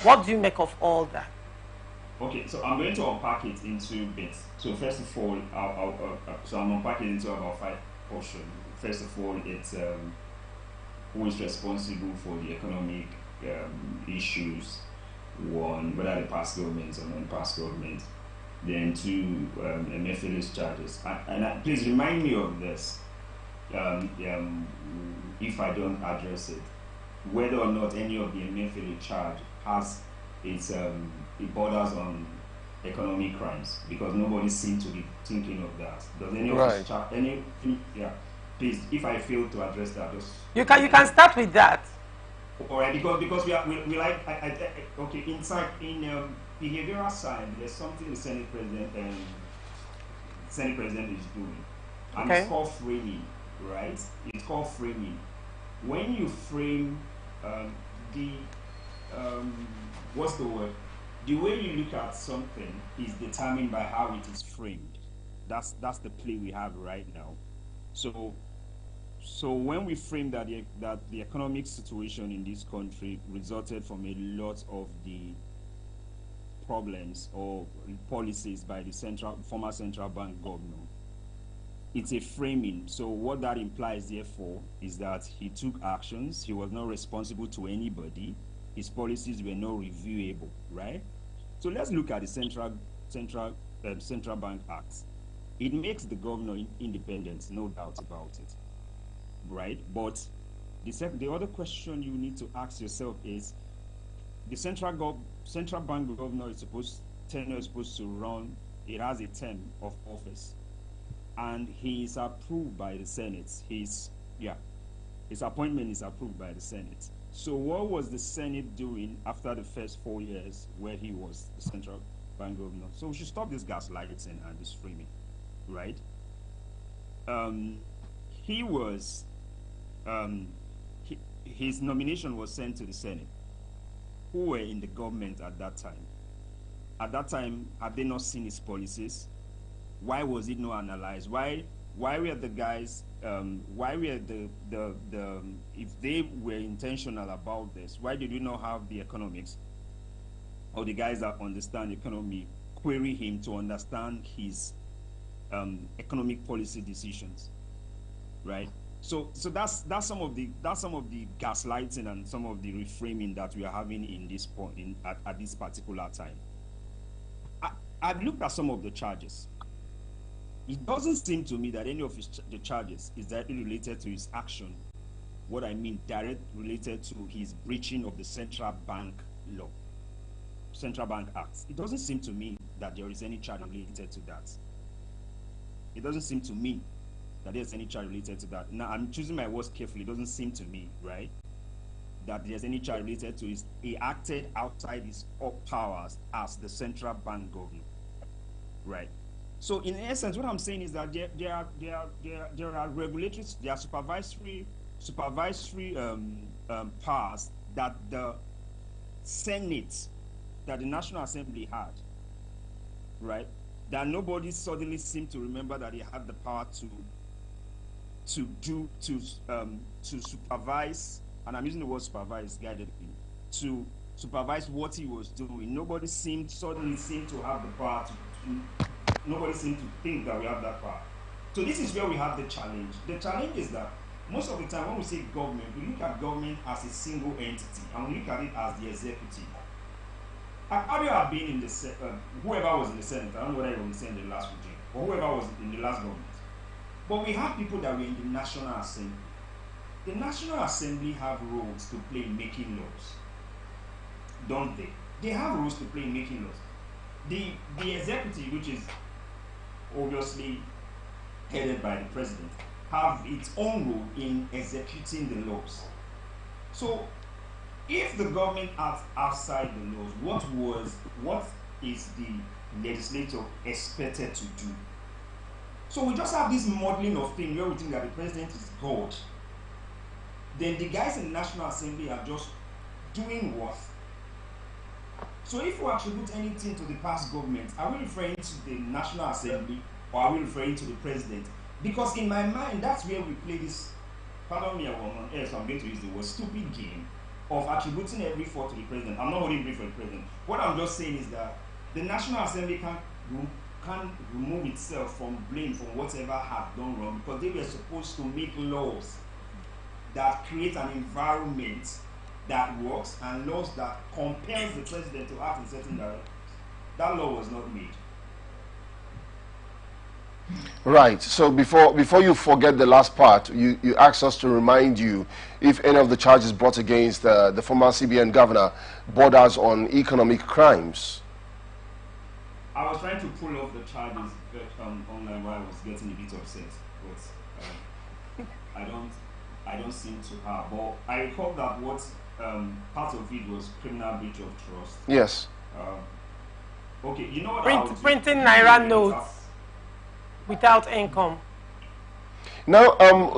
Speaker 3: What do you make of all that?
Speaker 9: Okay, so I'm going to unpack it into bits. So first of all, I'm unpacking it into about 5 portions. First of all, it's who is responsible for the economic issues, one, whether the past governments or non-past governments. Then 2, Emefele's charges. And please remind me of this, if I don't address it, whether or not any of the Emefele charge has it borders on economic crimes, because nobody seems to be thinking of that. Does any of us charge any? Yeah, please. If I fail to address that, just
Speaker 3: you can start with that.
Speaker 9: All right, because we like okay, inside in behavioral science, there's something the Senate President is doing, and it's called framing, right? It's called framing. When you frame what's the word? The way you look at something is determined by how it is framed. That's the play we have right now. So when we frame that the economic situation in this country resulted from a lot of the problems or policies by the former central bank governor, it's a framing. So what that implies, therefore, is that he took actions. He was not responsible to anybody. His policies were not reviewable, right? So let's look at the Central Bank Act. It makes the governor independent, no doubt about it, right? But the other question you need to ask yourself is, the central bank governor is supposed to run. It has a term of office, and he is approved by the Senate. His appointment is approved by the Senate. So what was the Senate doing after the first 4 years where he was the central bank governor? So we should stop this gaslighting and this framing, right? His nomination was sent to the Senate, who were in the government at that time. At that time, had they not seen his policies? Why was it not analyzed? Why were the guys? Why were if they were intentional about this, why did we not have the economics or the guys that understand economy query him to understand his economic policy decisions, right? So that's some of the gaslighting and some of the reframing that we are having in this point at this particular time. I've looked at some of the charges. It doesn't seem to me that any of the charges is directly related to his action. What I mean, direct related to his breaching of the Central Bank law, Central Bank Act. It doesn't seem to me that there is any charge related to that. It doesn't seem to me that there's any charge related to that. Now, I'm choosing my words carefully. It doesn't seem to me, right, that there's any charge related to his, he acted outside his powers as the Central Bank governor, right? So in essence, what I'm saying is that there are regulatory, there are supervisory powers that the Senate, that the National Assembly had, right? That nobody suddenly seemed to remember that he had the power to supervise, and I'm using the word supervise guidedly, to supervise what he was doing. Nobody suddenly seemed to have the power nobody seemed to think that we have that power. So this is where we have the challenge. The challenge is that most of the time when we say government, we look at government as a single entity, and we look at it as the executive. Have you been in the whoever was in the Senate, I don't know whether it was in the last regime, or whoever was in the last government. But we have people that were in the National Assembly. The National Assembly have roles to play in making laws, don't they? They have roles to play in making laws. The executive, which is obviously headed by the president, have its own role in executing the laws. So if the government acts outside the laws, what is the legislature expected to do? So we just have this modeling of thing where we think that the president is God. Then the guys in the National Assembly are just doing what? So if we attribute anything to the past government, are we referring to the National Assembly or are we referring to the president? Because in my mind, that's where we play this, pardon me, so I'm going to use the word stupid game of attributing every fault to the president. I'm not holding blame for the president. What I'm just saying is that the National Assembly can't remove itself from blame from whatever have done wrong, because they were supposed to make laws that create an environment that works and laws that compels the president to act in certain directions. That law was not made.
Speaker 2: Right. So before you forget the last part, you asked us to remind you if any of the charges brought against the former CBN governor borders on economic crimes.
Speaker 9: I was trying to pull off the charges online while I was getting a bit upset, but I don't seem to have. But I recall that what part of it was criminal breach of trust.
Speaker 2: Yes.
Speaker 9: Okay, you know what?
Speaker 3: Printing Naira notes without income.
Speaker 2: Now,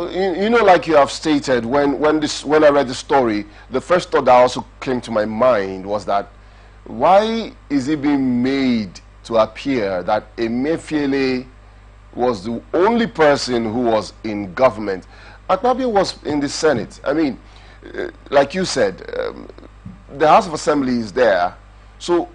Speaker 2: you know, like you have stated, when I read the story, the first thought that also came to my mind was that why is it being made to appear that Emefiele was the only person who was in government? Akpabio was in the Senate. I mean, like you said, the House of Assembly is there. So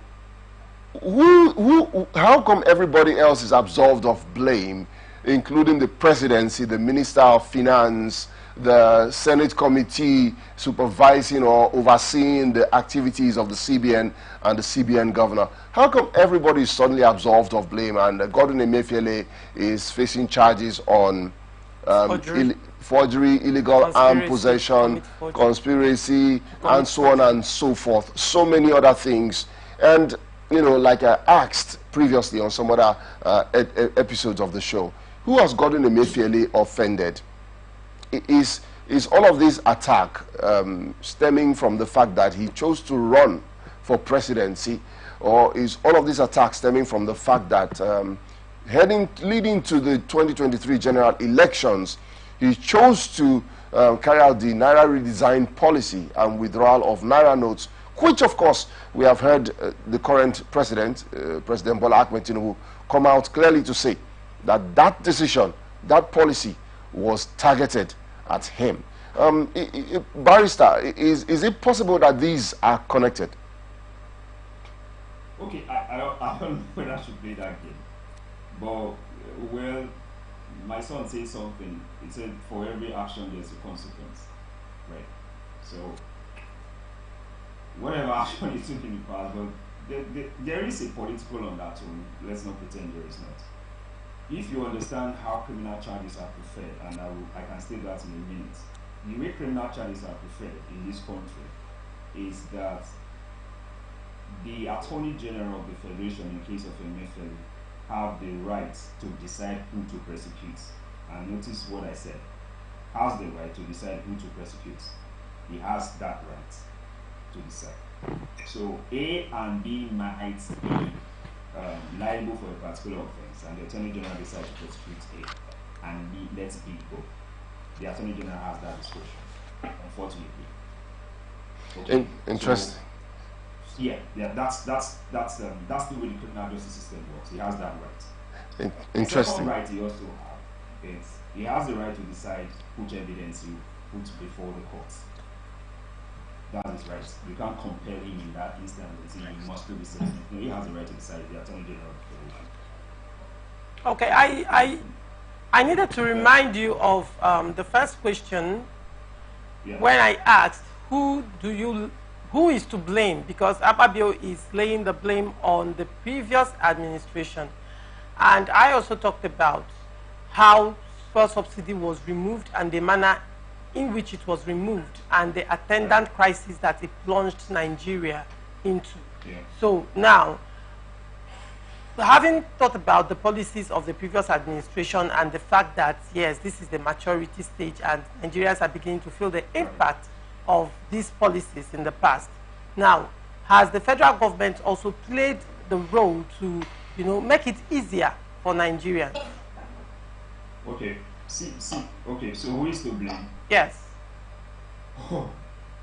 Speaker 2: how come everybody else is absolved of blame, including the presidency, the Minister of Finance, the Senate committee supervising or overseeing the activities of the CBN and the CBN governor? How come everybody is suddenly absolved of blame and Godwin Emefiele is facing charges on forgery, illegal armed possession, conspiracy, and so on and so forth, so many other things? And you know, like I asked previously on some other episodes of the show, who has Godwin Emefiele offended? Is all of this attack stemming from the fact that he chose to run for presidency, or is all of this attack stemming from the fact that leading to the 2023 general elections, he chose to carry out the Naira redesign policy and withdrawal of Naira notes, which of course we have heard the current president, President Bola Ahmed Tinubu, come out clearly to say that that decision, that policy was targeted at him. Barrister, is it possible that these are connected?
Speaker 9: Okay, I don't know whether I should play that game. But, well, my son says something. He said, for every action, there's a consequence. Right? So, whatever action you took in the past, but there is a political undertone. Let's not pretend there is not. If you understand how criminal charges are preferred, and I can state that in a minute, the way criminal charges are preferred in this country is that the Attorney General of the Federation, in case of Emefiele, have the right to decide who to prosecute. And notice what I said. Has the right to decide who to prosecute. He has that right to decide. So A and B might be liable for a particular offense, and the Attorney General decides to prosecute A, and B lets B go. The Attorney General has that discretion, unfortunately. Okay.
Speaker 2: Interesting.
Speaker 9: So, yeah, that's the way the criminal justice system works. He has that right.
Speaker 2: Interesting.
Speaker 9: The second right he also has is he has the right to decide which evidence you put before the courts. That is right. You can't compel him in that instance and say you must do the same thing. No, he has the right to decide, the Attorney General of the Federation.
Speaker 3: Okay, I needed to remind you of the first question when I asked who is to blame, because Akpabio is laying the blame on the previous administration. And I also talked about how fuel subsidy was removed and the manner in which it was removed and the attendant crisis that it plunged Nigeria into.
Speaker 9: Yeah.
Speaker 3: So now, having thought about the policies of the previous administration and the fact that, yes, this is the maturity stage and Nigerians are beginning to feel the impact of these policies in the past. Now, has the federal government also played the role to, you know, make it easier for Nigerians?
Speaker 9: Okay, okay, so who is to blame?
Speaker 3: Yes.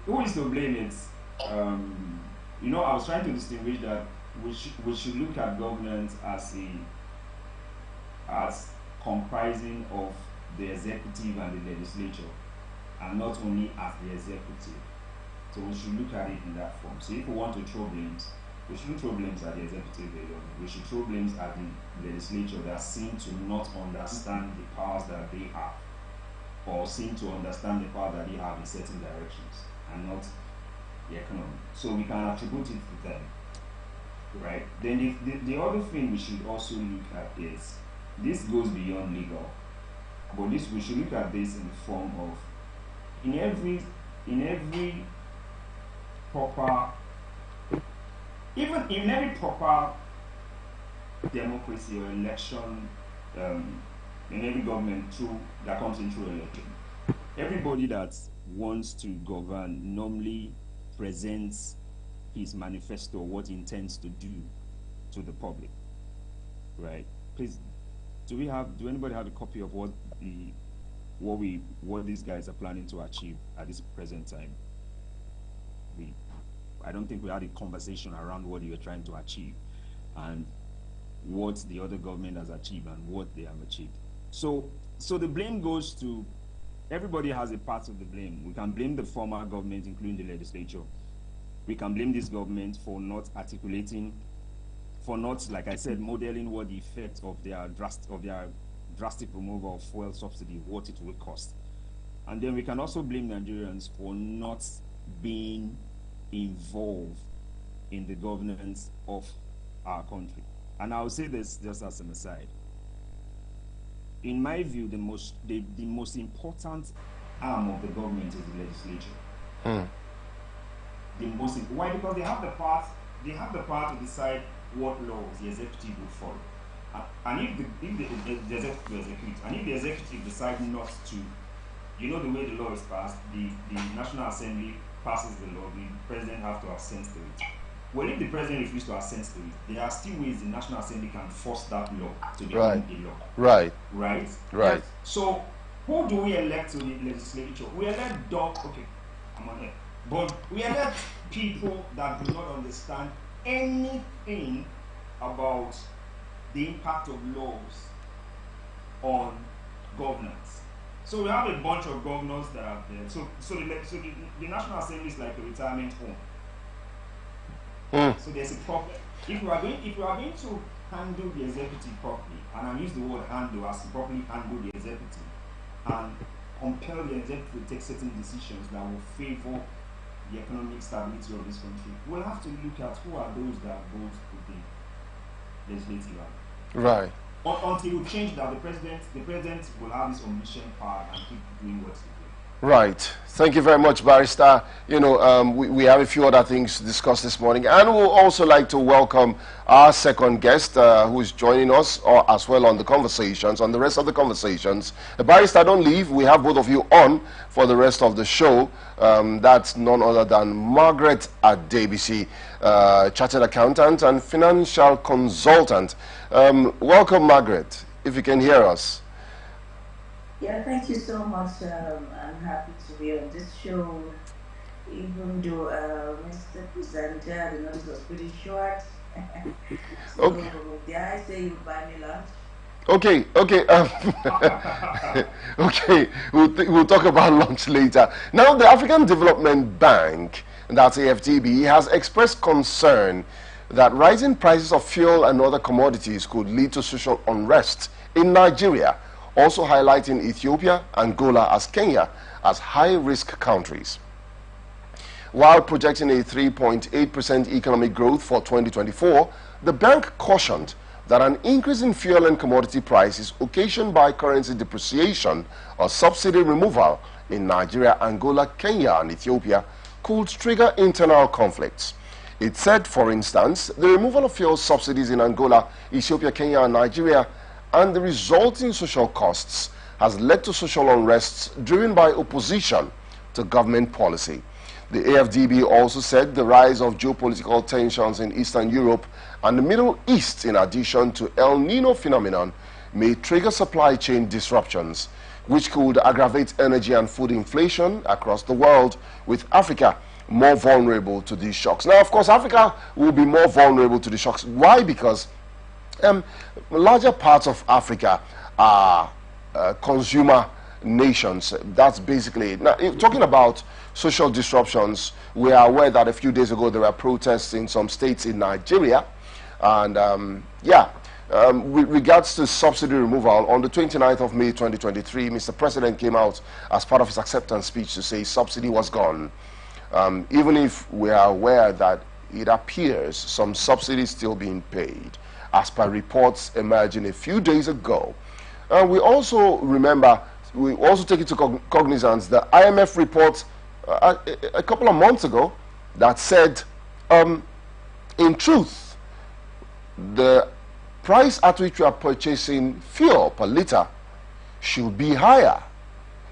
Speaker 9: Who is to blame it? You know, I was trying to distinguish that we should look at governance as comprising of the executive and the legislature, and not only as the executive. So we should look at it in that form. So if we want to throw blames, we shouldn't throw blames at the executive alone. We should throw blames at the legislature that seem to not understand the powers that they have, or seem to understand the power that they have in certain directions, and not the economy. So we can attribute it to them, right? Then the other thing we should also look at is, this goes beyond legal, but this, we should look at this in the form of, in every proper, even in every proper democracy or election, in every government that comes in through election, everybody that wants to govern normally presents his manifesto, what he intends to do to the public, right? Please, do anybody have a copy of what these guys are planning to achieve at this present time? I don't think we had a conversation around what you were trying to achieve and what the other government has achieved and what they have achieved. So the blame goes to, everybody has a part of the blame. We can blame the former government, including the legislature. We can blame this government for not articulating, for not, like I said, modeling what the effect of their drastic removal of fuel subsidy, what it will cost. And then we can also blame Nigerians for not being involved in the governance of our country. And I'll say this just as an aside. In my view, the most important arm of the government is the legislature. Why? Because they have the power to decide what laws the executive will follow. And if the executive execute, and if the executive decides not to, you know the way the law is passed, the National Assembly passes the law, the president has to assent to it. Well, if the president refuses to assent to it, there are still ways the National Assembly can force that law to become a law.
Speaker 2: Right.
Speaker 9: Right?
Speaker 2: Right.
Speaker 9: So, who do we elect to the legislature? We elect but we elect people that do not understand anything about the impact of laws on governance. So we have a bunch of governors that are there. So the National Assembly is like a retirement home. So there's a problem. If we are going to handle the executive properly, and I use the word handle as to properly handle the executive, and compel the executive to take certain decisions that will favor the economic stability of this country, we'll have to look at who are those that vote with the legislative arm.
Speaker 2: Right.
Speaker 9: Until we change that, the president will have this omniscient power and keep doing what's doing.
Speaker 2: Right. Thank you very much, Barrister. You know, we have a few other things to discuss this morning, and we'll also like to welcome our second guest who is joining us as well on the conversations, on the rest of the conversations. Barrister, don't leave. We have both of you on for the rest of the show. That's none other than Margaret Adebisi, chartered accountant and financial consultant. Welcome, Margaret, if you can hear us.
Speaker 11: Yeah, thank you so much. I'm happy to be on this show, even though Mr. Presenter, the notice was pretty short. So,
Speaker 2: okay.
Speaker 11: Did I say you buy me lunch?
Speaker 2: Okay, okay, we'll talk about lunch later. Now, the African Development Bank, that's AFDB, has expressed concern that rising prices of fuel and other commodities could lead to social unrest in Nigeria, also highlighting Ethiopia, Angola, as Kenya as high-risk countries. While projecting a 3.8% economic growth for 2024, the bank cautioned that an increase in fuel and commodity prices occasioned by currency depreciation or subsidy removal in Nigeria, Angola, Kenya, and Ethiopia could trigger internal conflicts. It said, for instance, the removal of fuel subsidies in Angola, Ethiopia, Kenya, and Nigeria and the resulting social costs has led to social unrests driven by opposition to government policy. The AFDB also said the rise of geopolitical tensions in Eastern Europe and the Middle East, in addition to El Nino phenomenon, may trigger supply chain disruptions, which could aggravate energy and food inflation across the world, with Africa more vulnerable to these shocks. Now, of course, Africa will be more vulnerable to the shocks. Why? Because larger parts of Africa are consumer nations. That's basically it. Now, talking about social disruptions, we are aware that a few days ago there were protests in some states in Nigeria, and with regards to subsidy removal, on the 29th of May 2023, Mr. President came out as part of his acceptance speech to say subsidy was gone, even if we are aware that it appears some subsidies still being paid, as per reports emerging a few days ago. We also remember, we also take into cognizance the IMF report a couple of months ago that said, in truth, the price at which we are purchasing fuel per liter should be higher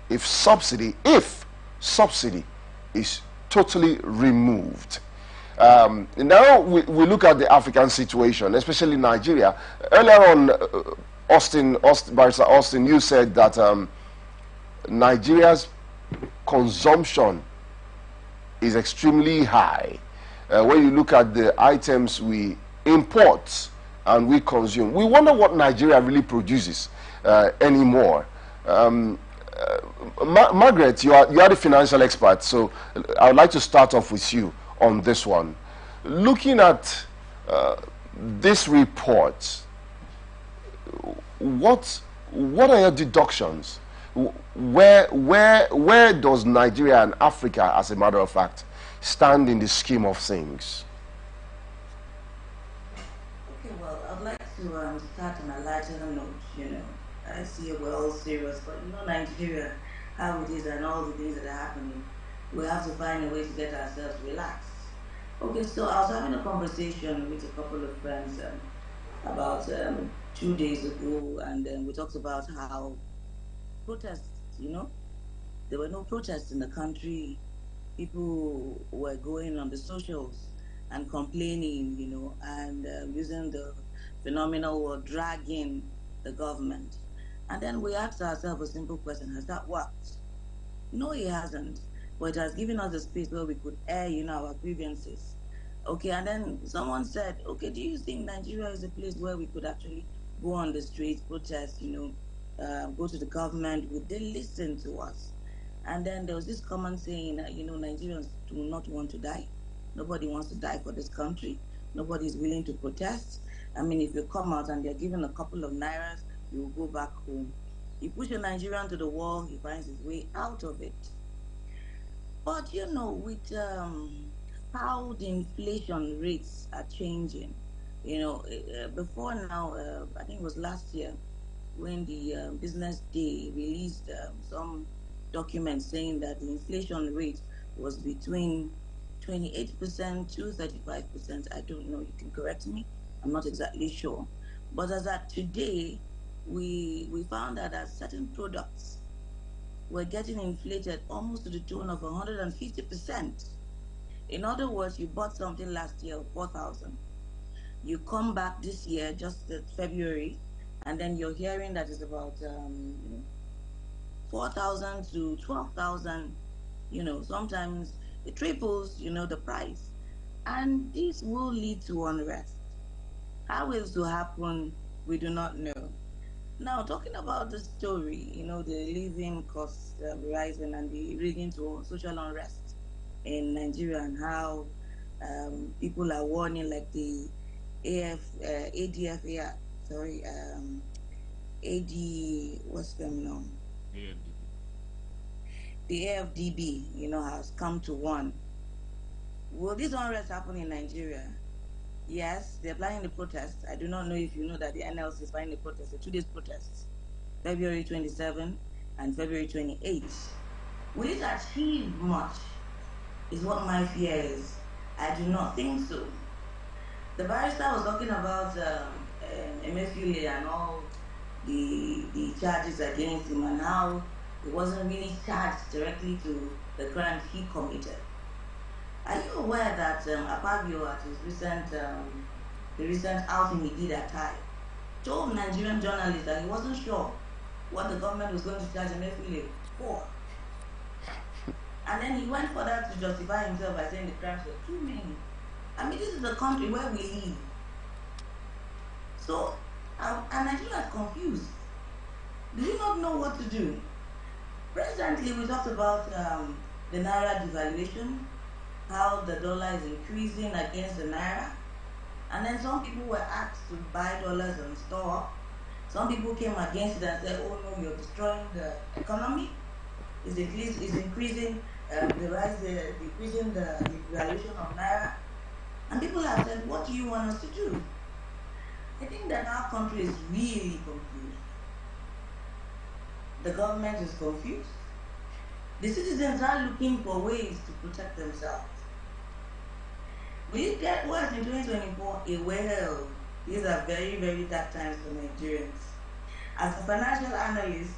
Speaker 2: if subsidy is totally removed. Now we look at the African situation, especially Nigeria. Earlier on, Barrister Austin, you said that Nigeria's consumption is extremely high. When you look at the items we import and we consume, we wonder what Nigeria really produces anymore. Margaret, you are the financial expert, so I would like to start off with you on this one. Looking at this report, what are your deductions? Where does Nigeria and Africa, as a matter of fact, stand in the scheme of things?
Speaker 11: Okay, well, I'd like to start on a lighter note. I see we're all serious, but Nigeria, how it is and all the things that are happening, we have to find a way to get ourselves relaxed. Okay, so I was having a conversation with a couple of friends about 2 days ago, and we talked about how protests, there were no protests in the country. People were going on the socials and complaining, and using the phenomenal word dragging the government. And then we asked ourselves a simple question: has that worked? No, it hasn't. But it has given us a space where we could air, our grievances. Okay, and then someone said, okay, do you think Nigeria is a place where we could actually go on the streets, protest, go to the government? Would they listen to us? And then there was this common saying that, Nigerians do not want to die. Nobody wants to die for this country. Nobody is willing to protest. I mean, if you come out and they're given a couple of nairas, you will go back home. You push a Nigerian to the wall, he finds his way out of it. But, with how the inflation rates are changing, before now, I think it was last year, when the Business Day released some documents saying that the inflation rate was between 28% to 35%. I don't know, you can correct me, I'm not exactly sure. But as at today, we found that certain products were getting inflated almost to the tune of 150%. In other words, you bought something last year, 4,000. You come back this year, just February, and then you're hearing that it's about 4,000 to 12,000. Sometimes it triples, the price. And this will lead to unrest. How is to happen, we do not know. Now, talking about the story, the living costs rising and the leading to social unrest in Nigeria, and how people are warning, like the what's them now? The AFDB, has come to warn. Will this unrest happen in Nigeria? Yes, they're planning the protest. I do not know if you know that the NLC is planning the protest, the 2 days protests, February 27 and February 28. Will it achieve much? Is what my fear is. I do not think so. The barrister was talking about Emefiele and all the charges against him, and how he wasn't really charged directly to the crimes he committed. Are you aware that Akpabio at his recent, the recent outing he did at TAI, told Nigerian journalists that he wasn't sure what the government was going to charge Emefiele for? And then he went further to justify himself by saying the crimes were too many. I mean, this is the country where we live. So, and Nigeria is confused. Do you not know what to do? Presently, we talked about the Naira devaluation, how the dollar is increasing against the Naira. And then some people were asked to buy dollars and store up. Some people came against it and said, oh no, you're destroying the economy. It's increasing decreasing the devaluation of Naira. And people have said, what do you want us to do? I think that our country is really confused. The government is confused. The citizens are looking for ways to protect themselves. Will it get worse in 2024? It will. These are very, very dark times for Nigerians. As a financial analyst,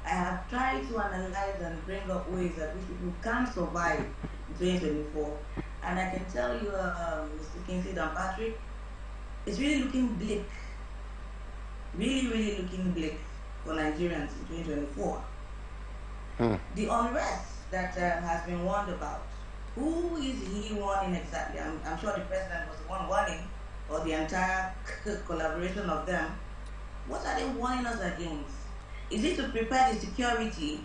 Speaker 11: I have tried to analyze and bring up ways that which people can survive in 2024. And I can tell you, Mr. Kingsley and Patrick, it's really looking bleak. Really, really looking bleak for Nigerians in 2024. The unrest that has been warned about, who is he warning exactly? I'm sure the president was the one warning, or the entire collaboration of them. What are they warning us against? Is it to prepare the security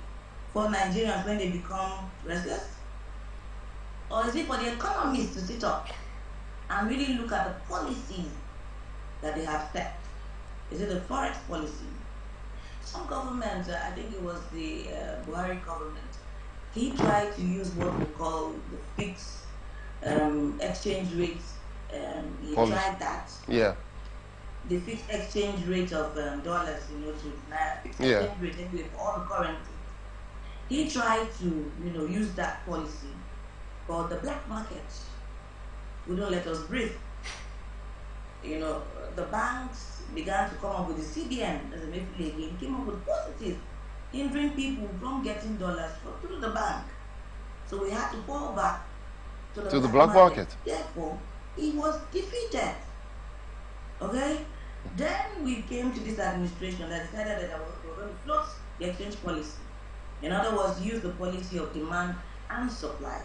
Speaker 11: for Nigerians when they become restless? Or is it for the economists to sit up and really look at the policies that they have set? Is it the forex policy? Some governments, I think it was the Buhari government, he tried to use what we call the fixed exchange rates. He tried that.
Speaker 2: Yeah.
Speaker 11: The fixed exchange rate of dollars, to naira. Fixed exchange rate anyway for all the currencies. He tried to, use that policy, but the black market wouldn't let us breathe. The banks began to come up with the CBN as a Emefiele again, came up with positive, hindering people from getting dollars through the bank. So we had to fall back to the black market. Therefore, he was defeated. Okay? Then we came to this administration that decided that we were going to float the exchange policy. In other words, use the policy of demand and supply.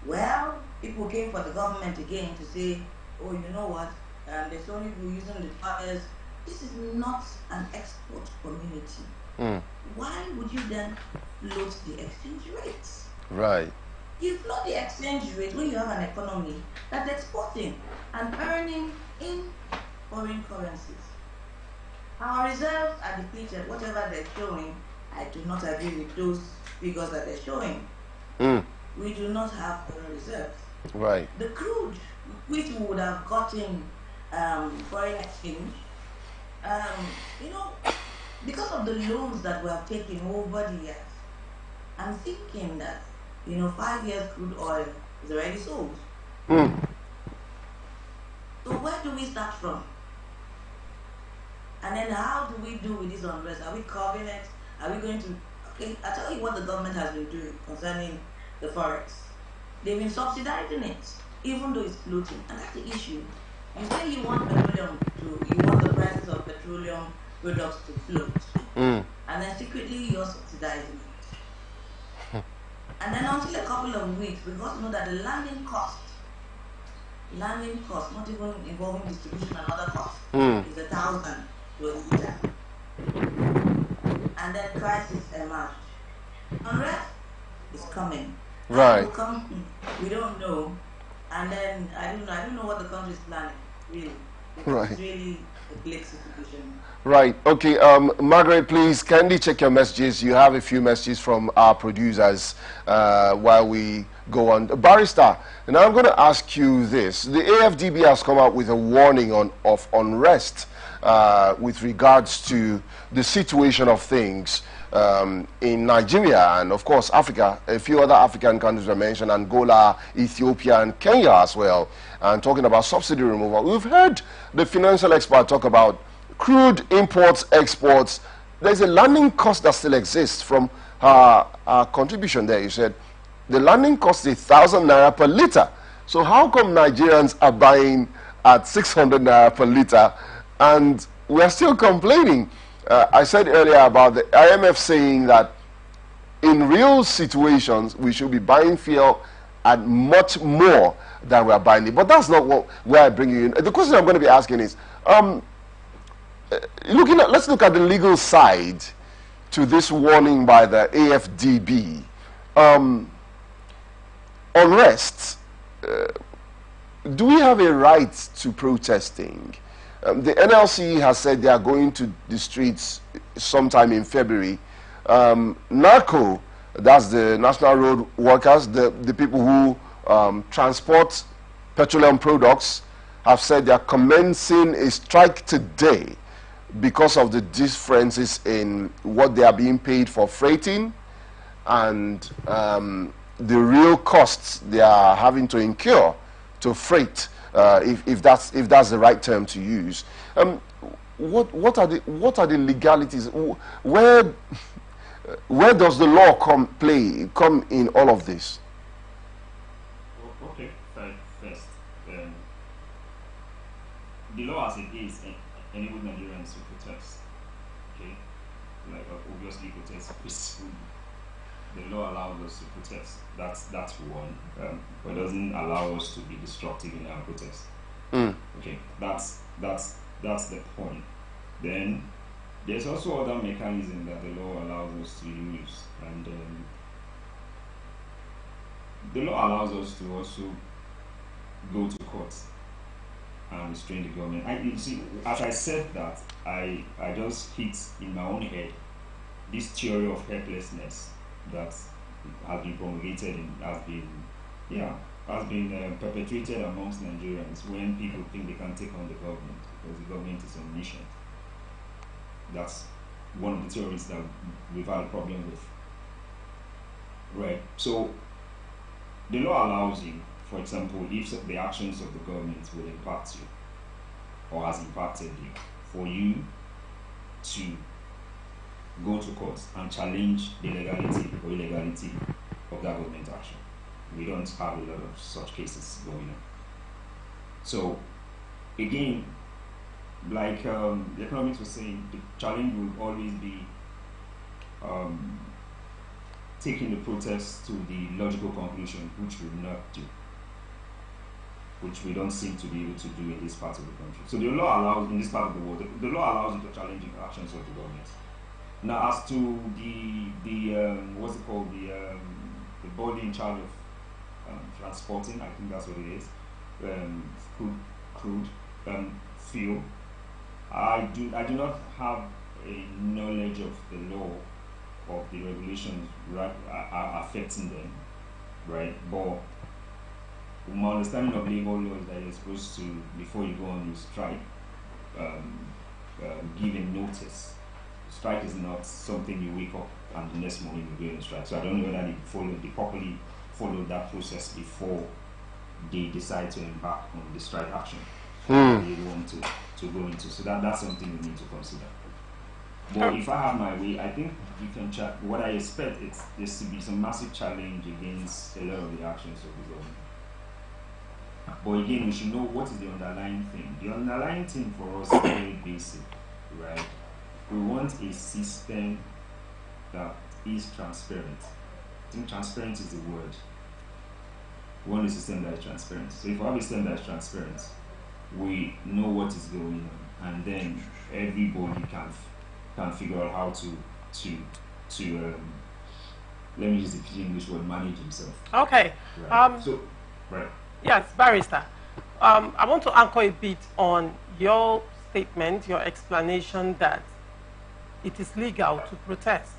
Speaker 11: Well, people came for the government again to say, oh, you know what? There's only people using the dollars. This is not an export community. Why would you then float the exchange rates?
Speaker 2: Right.
Speaker 11: You float the exchange rate when you have an economy that's exporting and earning in foreign currencies. Our reserves are depleted. Whatever they're showing, I do not agree with those figures that they're showing. We do not have foreign reserves.
Speaker 2: Right.
Speaker 11: The crude, which we would have gotten foreign exchange, because of the loans that we have taken over the years, I'm thinking that 5 years crude oil is already sold. So where do we start from? And then how do we do with this unrest? Are we curbing it? Are we going to... Okay, I'll tell you what the government has been doing concerning the forex. They've been subsidizing it, even though it's floating. And that's the issue. You say you want the prices of petroleum products to float. And then secretly you're subsidizing it. And then until a couple of weeks, we got to know that the landing cost, not even involving distribution and other costs, is 1,000 to a liter. And then crisis emerged. Unrest is coming.
Speaker 2: Right.
Speaker 11: Will come, we don't know. And then I don't know what the country is planning, really.
Speaker 2: Right.
Speaker 11: It's really a bleak situation.
Speaker 2: Right. Okay. Margaret, please kindly check your messages. You have a few messages from our producers while we go on. Barrister, and I'm going to ask you this. The AFDB has come out with a warning of unrest with regards to the situation of things in Nigeria and, of course, Africa. A few other African countries were mentioned, Angola, Ethiopia, and Kenya as well, and talking about subsidy removal. We've heard the financial expert talk about crude imports, exports. There's a landing cost that still exists from her contribution there. You said the landing costs 1,000 naira per liter. So how come Nigerians are buying at 600 naira per liter and we are still complaining? I said earlier about the IMF saying that in real situations we should be buying fuel at much more than we are buying it. But that's not where I bring you in. The question I'm going to be asking is, let's look at the legal side to this warning by the AFDB. Unrest. Do we have a right to protesting? The NLC has said they are going to the streets sometime in February. NARCO, that's the National Road Workers, the people who transport petroleum products, have said they are commencing a strike today because of the differences in what they are being paid for freighting and the real costs they are having to incur to freight, if that's the right term to use. What are the legalities? Where does the law come in all of this?
Speaker 9: Okay, first, the law as it is enables Nigerians to protest. Okay, like obviously protest peacefully. The law allows us to protest. That's one, but doesn't allow us to be destructive in our protest. Okay, that's the point. Then there's also other mechanisms that the law allows us to use, and the law allows us to also go to courts and restrain the government. You see, as I said that, I just hit in my own head this theory of helplessness that has been promulgated and has been perpetuated amongst Nigerians when people think they can take on the government because the government is omniscient. That's one of the theories that we've had a problem with. Right. So the law allows you, for example, if the actions of the government will impact you or has impacted you, for you to go to court and challenge the legality or illegality of that government action. We don't have a lot of such cases going on. So again, like the economics was saying, the challenge will always be taking the protest to the logical conclusion, which we will not do, which we don't seem to be able to do in this part of the country. So the law allows, in this part of the world, the law allows you to challenge the actions of the government. Now, as to the what's it called, the body in charge of transporting, I think that's what it is, crude fuel. I do not have a knowledge of the law of the regulations affecting them, right? But my understanding of labor law is that you're supposed to, before you go on your strike, give a notice. Strike is not something you wake up and the next morning you go on strike. So I don't know whether they properly followed that process before they decide to embark on the strike action they want to go into. So that's something we need to consider. But if I have my way, I think you can check. What I expect is there's to be some massive challenge against a lot of the actions of the government. But again, we should know what is the underlying thing. The underlying thing for us is very basic, right? We want a system that is transparent. I think transparent is the word. We want a system that is transparent. So if we have a system that is transparent, we know what is going on, and then everybody can figure out how to let me use the English word, manage himself.
Speaker 3: Okay.
Speaker 9: Right.
Speaker 3: Yes, Barrister. I want to anchor a bit on your statement, your explanation that it is legal to protest,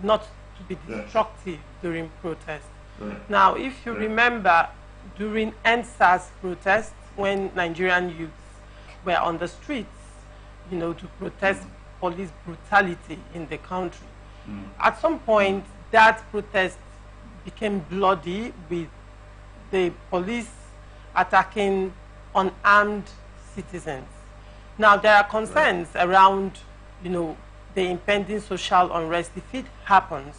Speaker 3: not to be destructive during protest.
Speaker 9: Right.
Speaker 3: Now, if you remember, during NSAS protests, when Nigerian youths were on the streets, to protest police brutality in the country, at some point, that protest became bloody with the police attacking unarmed citizens. Now, there are concerns around, the impending social unrest. If it happens,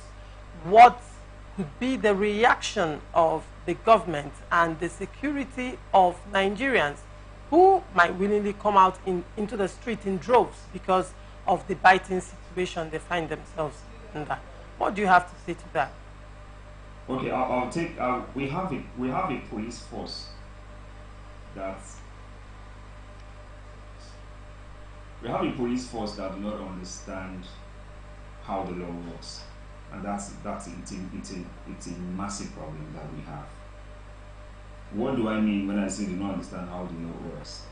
Speaker 3: what be the reaction of the government and the security of Nigerians who might willingly come out into the street in droves because of the biting situation they find themselves under? What do you have to say to that?
Speaker 9: Okay, I'll take. We have a police force that do not understand how the law works, and it's a massive problem that we have. What do I mean when I say do not understand how the law works?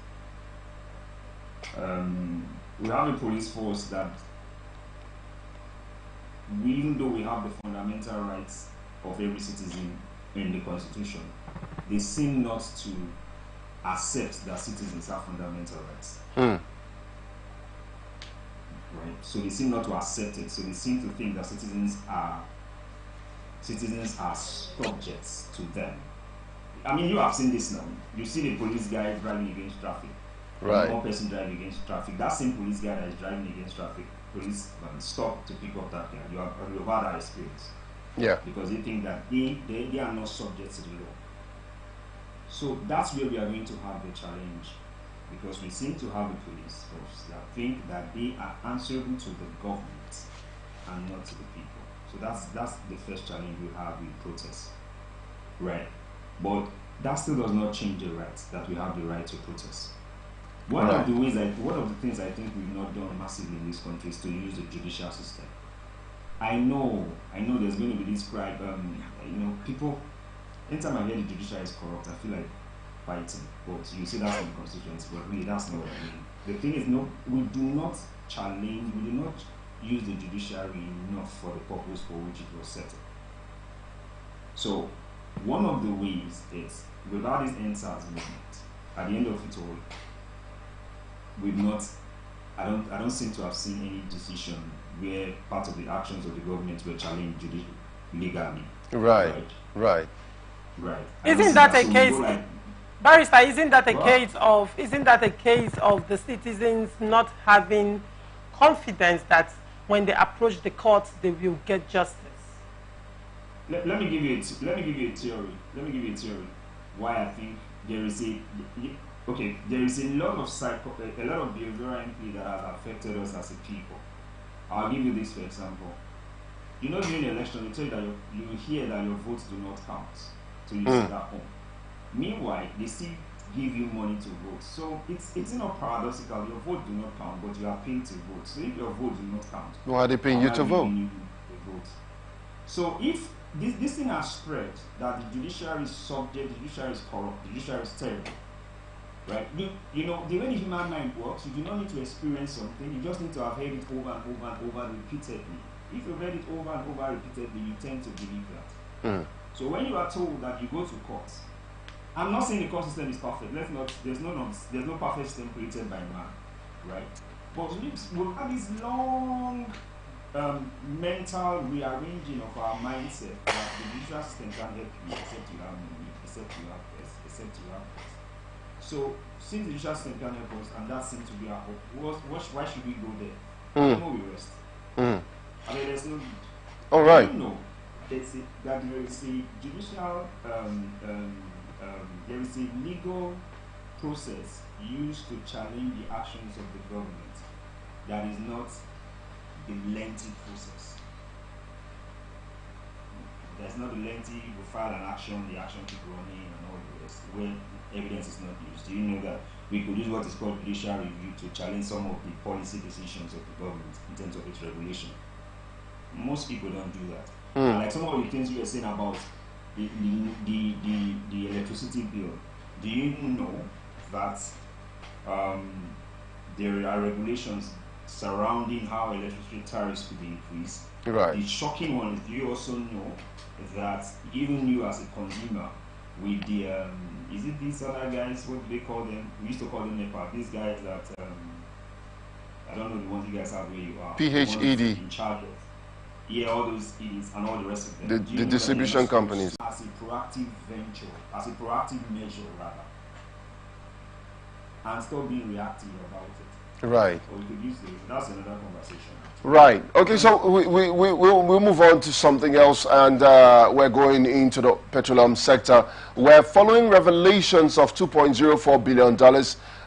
Speaker 9: We have a police force that, even though we have the fundamental rights of every citizen in the Constitution, they seem not to accept that citizens have fundamental rights. Right? So they seem not to accept it. So they seem to think that citizens are subjects to them. I mean, you have seen this now. You see the police guy driving against traffic.
Speaker 2: Right.
Speaker 9: One person driving against traffic. That same police guy that is driving against traffic, police stop to pick up that guy. You have had that experience.
Speaker 2: Yeah.
Speaker 9: Because they think that they are not subject to the law. So that's where we are going to have the challenge, because we seem to have a police force that think that they are answerable to the government and not to the people. So that's the first challenge we have with protests. Right. But that still does not change the right that we have the right to protest. One of the things I think we've not done massively in this country is to use the judicial system. I know there's going to be this cry, people, anytime I hear the judiciary is corrupt, I feel like fighting. But you say that's in the constituency, but really that's not what I mean. The thing is, no, we do not use the judiciary enough for the purpose for which it was set up. So one of the ways is, without this NSAS movement, at the end of it all, I don't seem to have seen any decision where part of the actions of the government were challenged legally.
Speaker 2: Right.
Speaker 3: Isn't that a case, Barrister? Isn't that a case of the citizens not having confidence that when they approach the courts they will get justice?
Speaker 9: Let me give you a theory. Why I think there is a lot of behavioral input that has affected us as a people. I'll give you this for example. You know, during the election, they tell you that you hear that your votes do not count, so you sit at home. Meanwhile, they still give you money to vote. So it's not paradoxical. Your vote do not count, but you are paid to vote. So if your vote do not count,
Speaker 2: why are they paying you to vote?
Speaker 9: So if this thing has spread that the judiciary is subject, the judiciary is corrupt, the judiciary is terrible, right? You know, the way the human mind works, you do not need to experience something, you just need to have heard it over and over and over repeatedly. If you've heard it over and over repeatedly, you tend to believe that. So when you are told that you go to court, I'm not saying the court system is perfect. There's no perfect system created by man, right? But we'll have this long mental rearranging of our mindset that the judicial system can't help you except you have money, except you have this, except you have this. So since the judicial system can't help us, and that seems to be our hope, why should we go there? No, we rest. I mean, there's no need.
Speaker 2: All right.
Speaker 9: You know, that there is a judicial, there is a legal process used to challenge the actions of the government that is not the lengthy process. There's not the lengthy, we file an action, the action keep running and all the rest, where evidence is not used. Do you know that we could use what is called judicial review to challenge some of the policy decisions of the government in terms of its regulation? Most people don't do that. Like some of the things you were saying about the electricity bill, do you know that there are regulations surrounding how electricity tariffs could be increased?
Speaker 2: Right.
Speaker 9: The shocking one is, do you also know that even you as a consumer, with the is it these other guys, what do they call them? We used to call them NEPA. These guys that I don't know the ones you guys have where you are.
Speaker 2: PHED.
Speaker 9: In charge of. Yeah, all those EDs and all the rest of them.
Speaker 2: The distribution companies.
Speaker 9: As a proactive venture, as a proactive measure rather, and stop being reactive about it.
Speaker 2: Right.
Speaker 9: Or we could use this. That's another conversation.
Speaker 2: Right. Okay, so we'll move on to something else, and we're going into the petroleum sector, where following revelations of $2.04 billion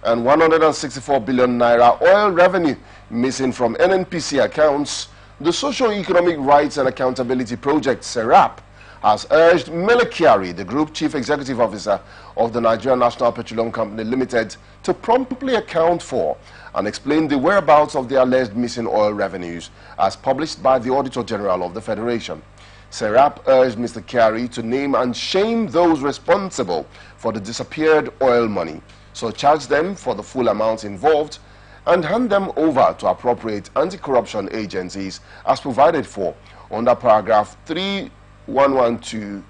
Speaker 2: and 164 billion naira oil revenue missing from NNPC accounts, the Socio-Economic Rights and Accountability Project, SERAP, has urged Mele Kyari, the Group Chief Executive Officer of the Nigerian National Petroleum Company Limited, to promptly account for and explain the whereabouts of the alleged missing oil revenues as published by the Auditor General of the Federation. SERAP urged Mr. Kyari to name and shame those responsible for the disappeared oil money, so charge them for the full amounts involved and hand them over to appropriate anti-corruption agencies as provided for under paragraph 3112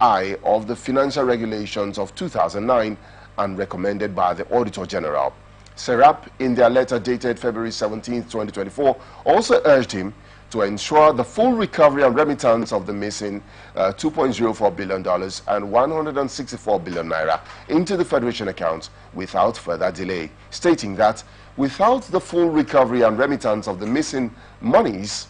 Speaker 2: I of the Financial Regulations of 2009 and recommended by the Auditor General. SERAP, in their letter dated February 17, 2024, also urged him to ensure the full recovery and remittance of the missing $2.04 billion and 164 billion naira into the Federation accounts without further delay, stating that without the full recovery and remittance of the missing monies,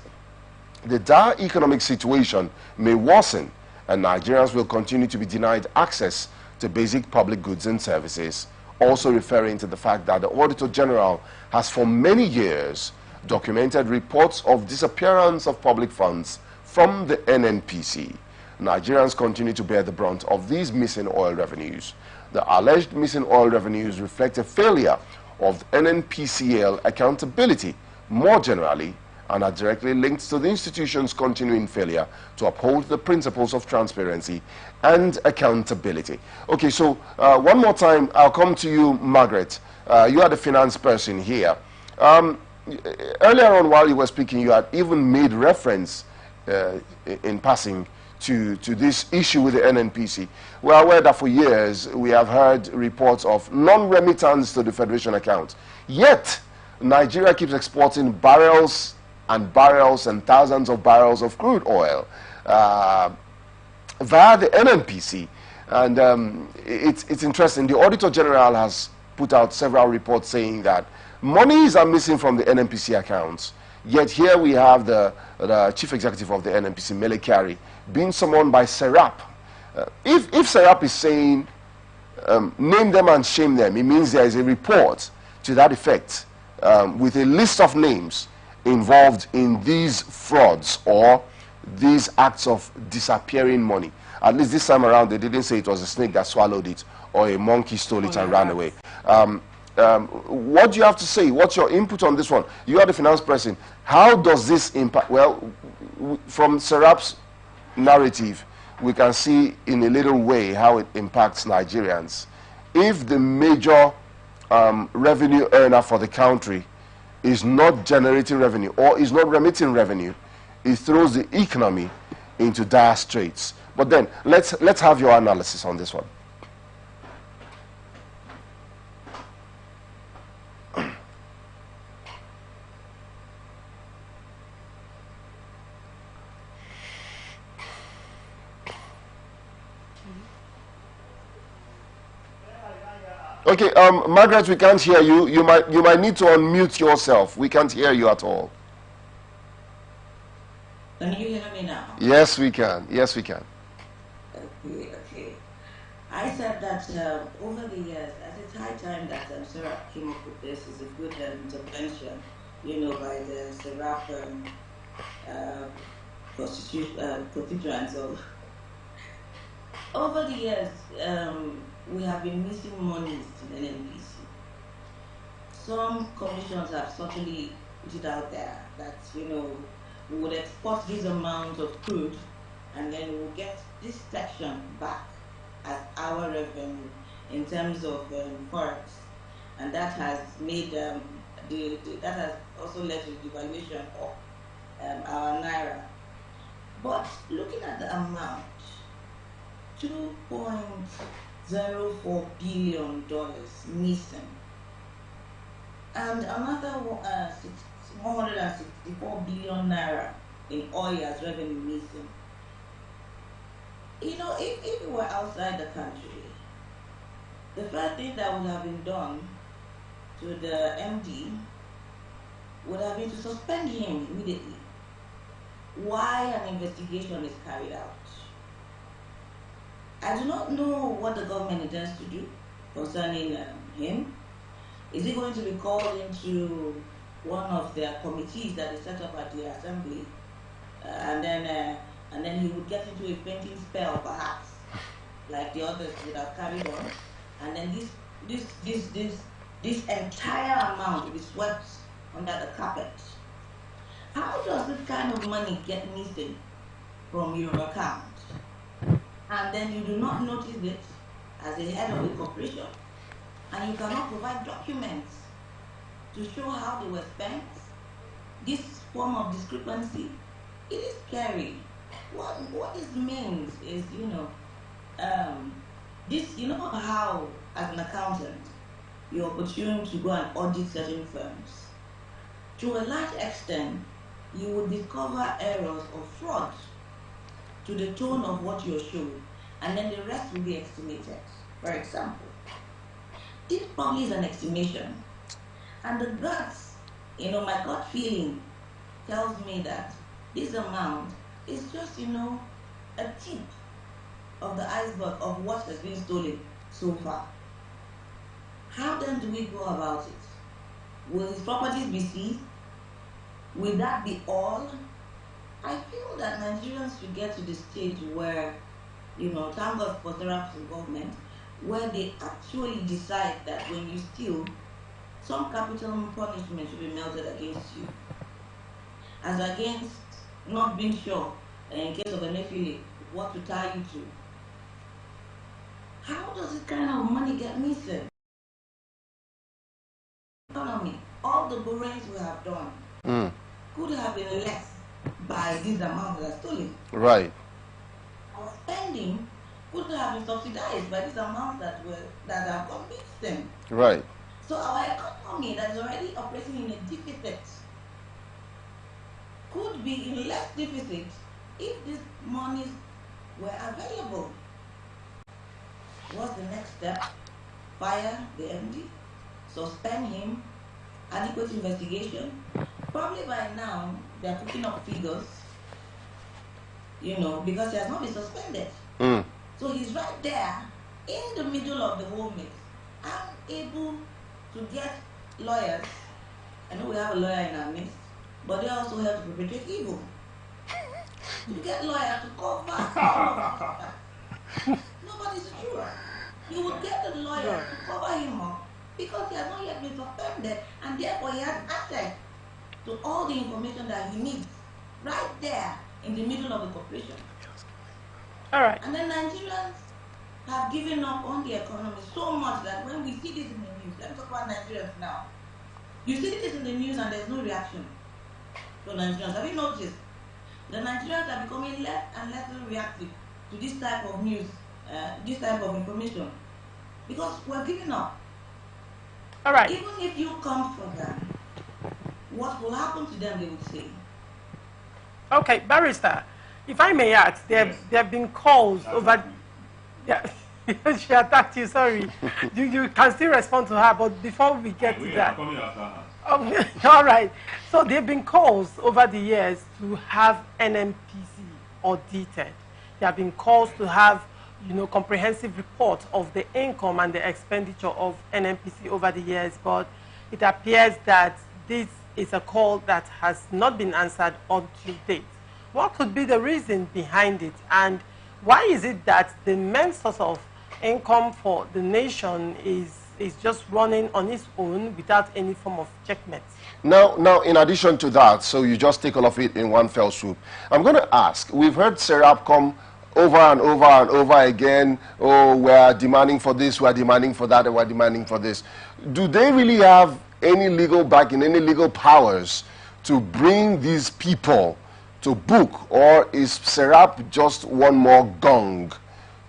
Speaker 2: the dire economic situation may worsen and Nigerians will continue to be denied access to basic public goods and services. Also referring to the fact that the Auditor General has for many years documented reports of disappearance of public funds from the NNPC. Nigerians continue to bear the brunt of these missing oil revenues. The alleged missing oil revenues reflect a failure of NNPCL accountability more generally and are directly linked to the institution's continuing failure to uphold the principles of transparency and accountability. Okay, so one more time, I'll come to you, Margaret. You are the finance person here. Earlier on, while you were speaking, you had even made reference in passing to this issue with the NNPC. We are aware that for years we have heard reports of non-remittance to the Federation account. Yet, Nigeria keeps exporting barrels and barrels and thousands of barrels of crude oil via the NNPC. And it's interesting. The Auditor General has put out several reports saying that monies are missing from the NNPC accounts. Yet here we have the Chief Executive of the NNPC, Mele Kyari, being summoned by SERAP. If SERAP is saying name them and shame them, it means there is a report to that effect with a list of names involved in these frauds or these acts of disappearing money. At least this time around, they didn't say it was a snake that swallowed it or a monkey stole it and ran away. What do you have to say? What's your input on this one? You are the finance person. How does this impact? Well, from SERAP's narrative, we can see in a little way how it impacts Nigerians. If the major revenue earner for the country is not generating revenue or is not remitting revenue, it throws the economy into dire straits. But then let's have your analysis on this one. Okay, Margaret, we can't hear you. You might need to unmute yourself. We can't hear you at all.
Speaker 11: Can you hear me now?
Speaker 2: Yes, we can. Yes, we can.
Speaker 11: Okay. I said that over the years, at the high time that SERAP came up with this is a good intervention, by the SERAP constituents. Over the years, we have been missing monies to the NNPC. Some commissions have certainly put it out there that, we would export this amount of crude and then we'll get this section back as our revenue in terms of forex. And that has made, that has also led to the devaluation of our naira. But looking at the amount, $2.04 billion missing, and another 164 billion naira in oil as revenue missing. If we were outside the country, the first thing that would have been done to the MD would have been to suspend him immediately. Why an investigation is carried out. I do not know what the government intends to do concerning him. Is he going to be called into one of their committees that is set up at the assembly, and then he would get into a fainting spell, perhaps, like the others would have carried on, and then this entire amount will be swept under the carpet. How does this kind of money get missing from your account, and then you do not notice it as a head of a corporation, and you cannot provide documents to show how they were spent? This form of discrepancy, it is scary. What this means is, this, how as an accountant you're opportune to go and audit certain firms. To a large extent, you will discover errors or fraud to the tone of what you're showing, and then the rest will be estimated. For example, this probably is an estimation, and the guts, my gut feeling tells me that this amount is just, a tip of the iceberg of what has been stolen so far. How then do we go about it? Will his properties be seized? Will that be all? I feel that Nigerians should get to the stage where, thank God for StarTimes involvement, where they actually decide that when you steal, some capital punishment should be melted against you, as against not being sure, in case of an affiliate, what to tie you to. How does this kind of money get missing? Economy, all the borrowings we have done could have been less by this amount that are stolen.
Speaker 2: Right.
Speaker 11: Our spending could have been subsidized by this amount that have gone missing.
Speaker 2: Right.
Speaker 11: So our economy that is already operating in a deficit could be in less deficit if these monies were available. What's the next step? Fire the MD, suspend him, adequate investigation. Probably by now they're cooking up figures, because he has not been suspended. So he's right there in the middle of the whole mix. I'm able to get lawyers. I know we have a lawyer in our midst, but they also help to perpetrate evil. To get lawyers to cover all of this. Nobody's sure. You would get the lawyer to cover him up because he has not yet been suspended, and therefore he has access to all the information that he needs right there in the middle of the corporation.
Speaker 3: All right.
Speaker 11: And then Nigerians have given up on the economy so much that when we see this in the news, let's talk about Nigerians now. You see this in the news and there's no reaction to Nigerians. Have you noticed? The Nigerians are becoming less and less reactive to this type of news, this type of information, because we're giving up.
Speaker 3: All right.
Speaker 11: Even if you come for them, what will happen to them, they would say.
Speaker 3: Okay, Barrister, if I may ask, there have been calls over... Yeah, she attacked you, sorry. you can still respond to her, but before we get to that... All right. So there have been calls over the years to have NNPC audited. There have been calls to have, comprehensive report of the income and the expenditure of NNPC over the years, but it appears that this is a call that has not been answered until date. What could be the reason behind it, and why is it that the main source of income for the nation is just running on its own without any form of checkmate?
Speaker 2: Now, in addition to that, so you just take all of it in one fell swoop. I'm going to ask, we've heard StarTimes come over and over and over again, oh, we're demanding for this, we're demanding for that, and we're demanding for this. Do they really have any legal backing, any legal powers to bring these people to book, or is StarTimes just one more gong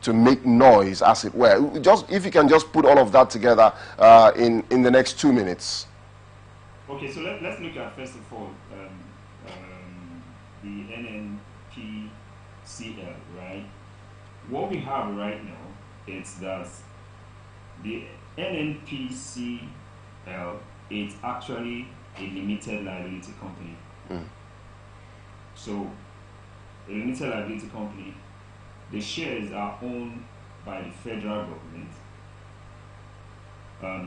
Speaker 2: to make noise, as it were? Just, if you can just put all of that together in the next 2 minutes.
Speaker 9: Okay, so let's look at, first of all, the NNPCL, right? What we have right now is that the NNPC it's actually a limited liability company. So, a limited liability company, the shares are owned by the federal government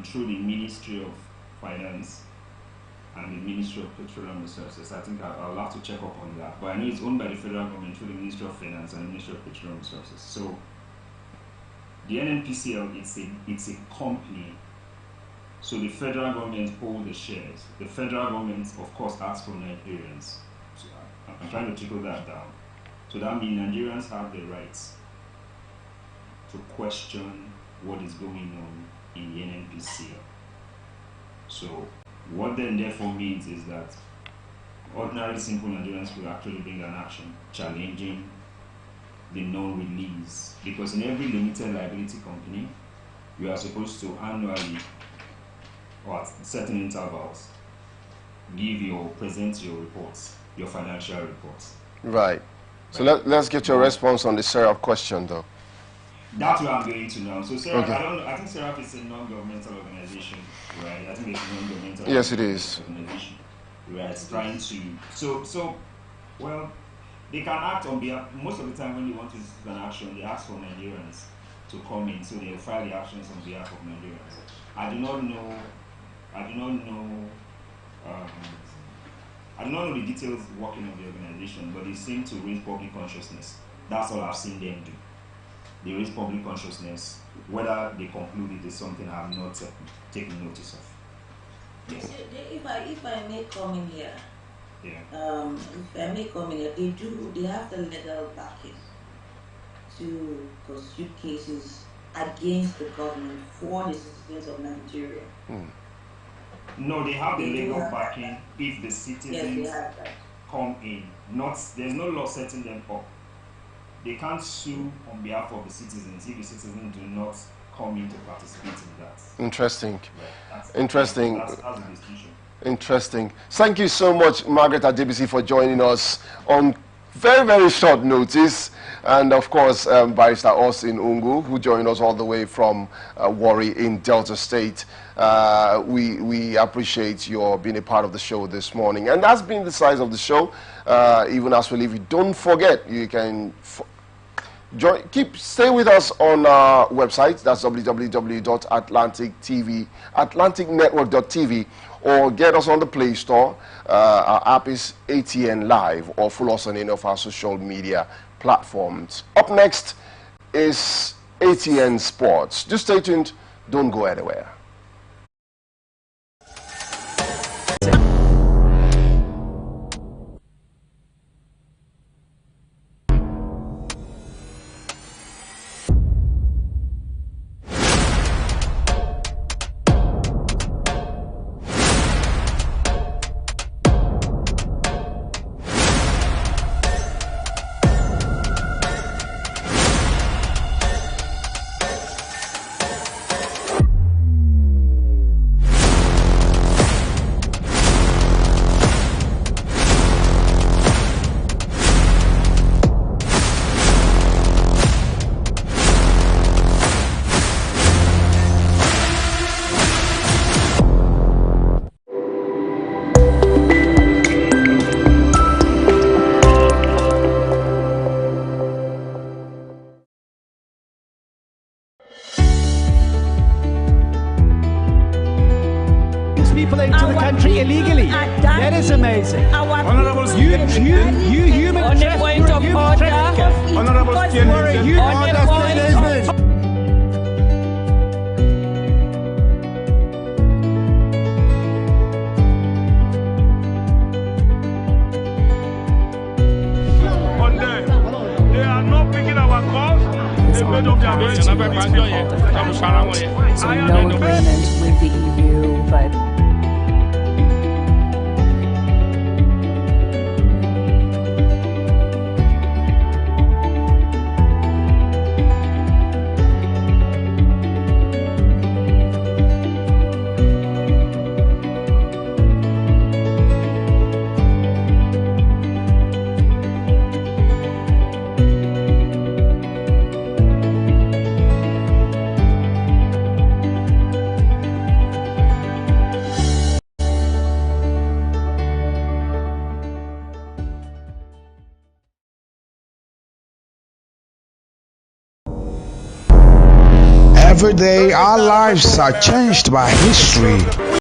Speaker 9: through the Ministry of Finance and the Ministry of Petroleum Resources. I think I'll have to check up on that. But I know it's owned by the federal government through the Ministry of Finance and the Ministry of Petroleum Resources. So the NNPCL, it's a company. So the federal government holds the shares. The federal government, of course, asks for Nigerians. So I'm trying to trickle that down. So that means Nigerians have the rights to question what is going on in the NNPCL. So what then therefore means is that ordinary simple Nigerians could actually bring an action challenging the non-release, because in every limited liability company you are supposed to annually or at certain intervals present your reports, your financial reports.
Speaker 2: Right. So let's get your response on the SERAP question though.
Speaker 9: That's what I'm going to now. So SERAP,
Speaker 2: Okay.
Speaker 9: I think SERAP is a non-governmental organization, right? I think it's a non-governmental
Speaker 2: Yes, it is.
Speaker 9: organization. Right, it's trying to, well, they can act on behalf, most of the time when they want to do an action, they ask for Nigerians to come in, so they file the actions on behalf of Nigerians. I do not know the details working of the organization, but they seem to raise public consciousness. That's all I've seen them do. They raise public consciousness. Whether they conclude it is something I have not taken notice of. Yes.
Speaker 11: If I may come in here,
Speaker 9: Yeah.
Speaker 11: if I may come in here, they have the legal backing to pursue cases against the government for the citizens of Nigeria.
Speaker 9: No, they have the legal backing if the citizens come in. There's no law setting them up. They can't sue on behalf of the citizens if the citizens do not come in to participate in that.
Speaker 2: Interesting.
Speaker 9: Right.
Speaker 2: Interesting.
Speaker 9: That's the distinction.
Speaker 2: Interesting. Thank you so much, Margaret Adebisi, for joining us on very, very short notice. And of course, Barrister Austin Ungu, who joined us all the way from Warri in Delta State. We appreciate your being a part of the show this morning. And that's been the size of the show. Even as we leave, you don't forget, you can stay with us on our website. That's www.atlanticnetwork.tv, or get us on the Play Store. Our app is ATN Live, or follow us on any of our social media platforms. Up next is ATN Sports. Just stay tuned. Don't go anywhere.
Speaker 4: People into the country illegally. That is amazing.
Speaker 5: Honorable
Speaker 4: You human trafficker.
Speaker 5: Honorable They are not picking our calls. They made up their minds.
Speaker 1: So no agreement with the EU, but
Speaker 6: Every day, our lives are changed by history.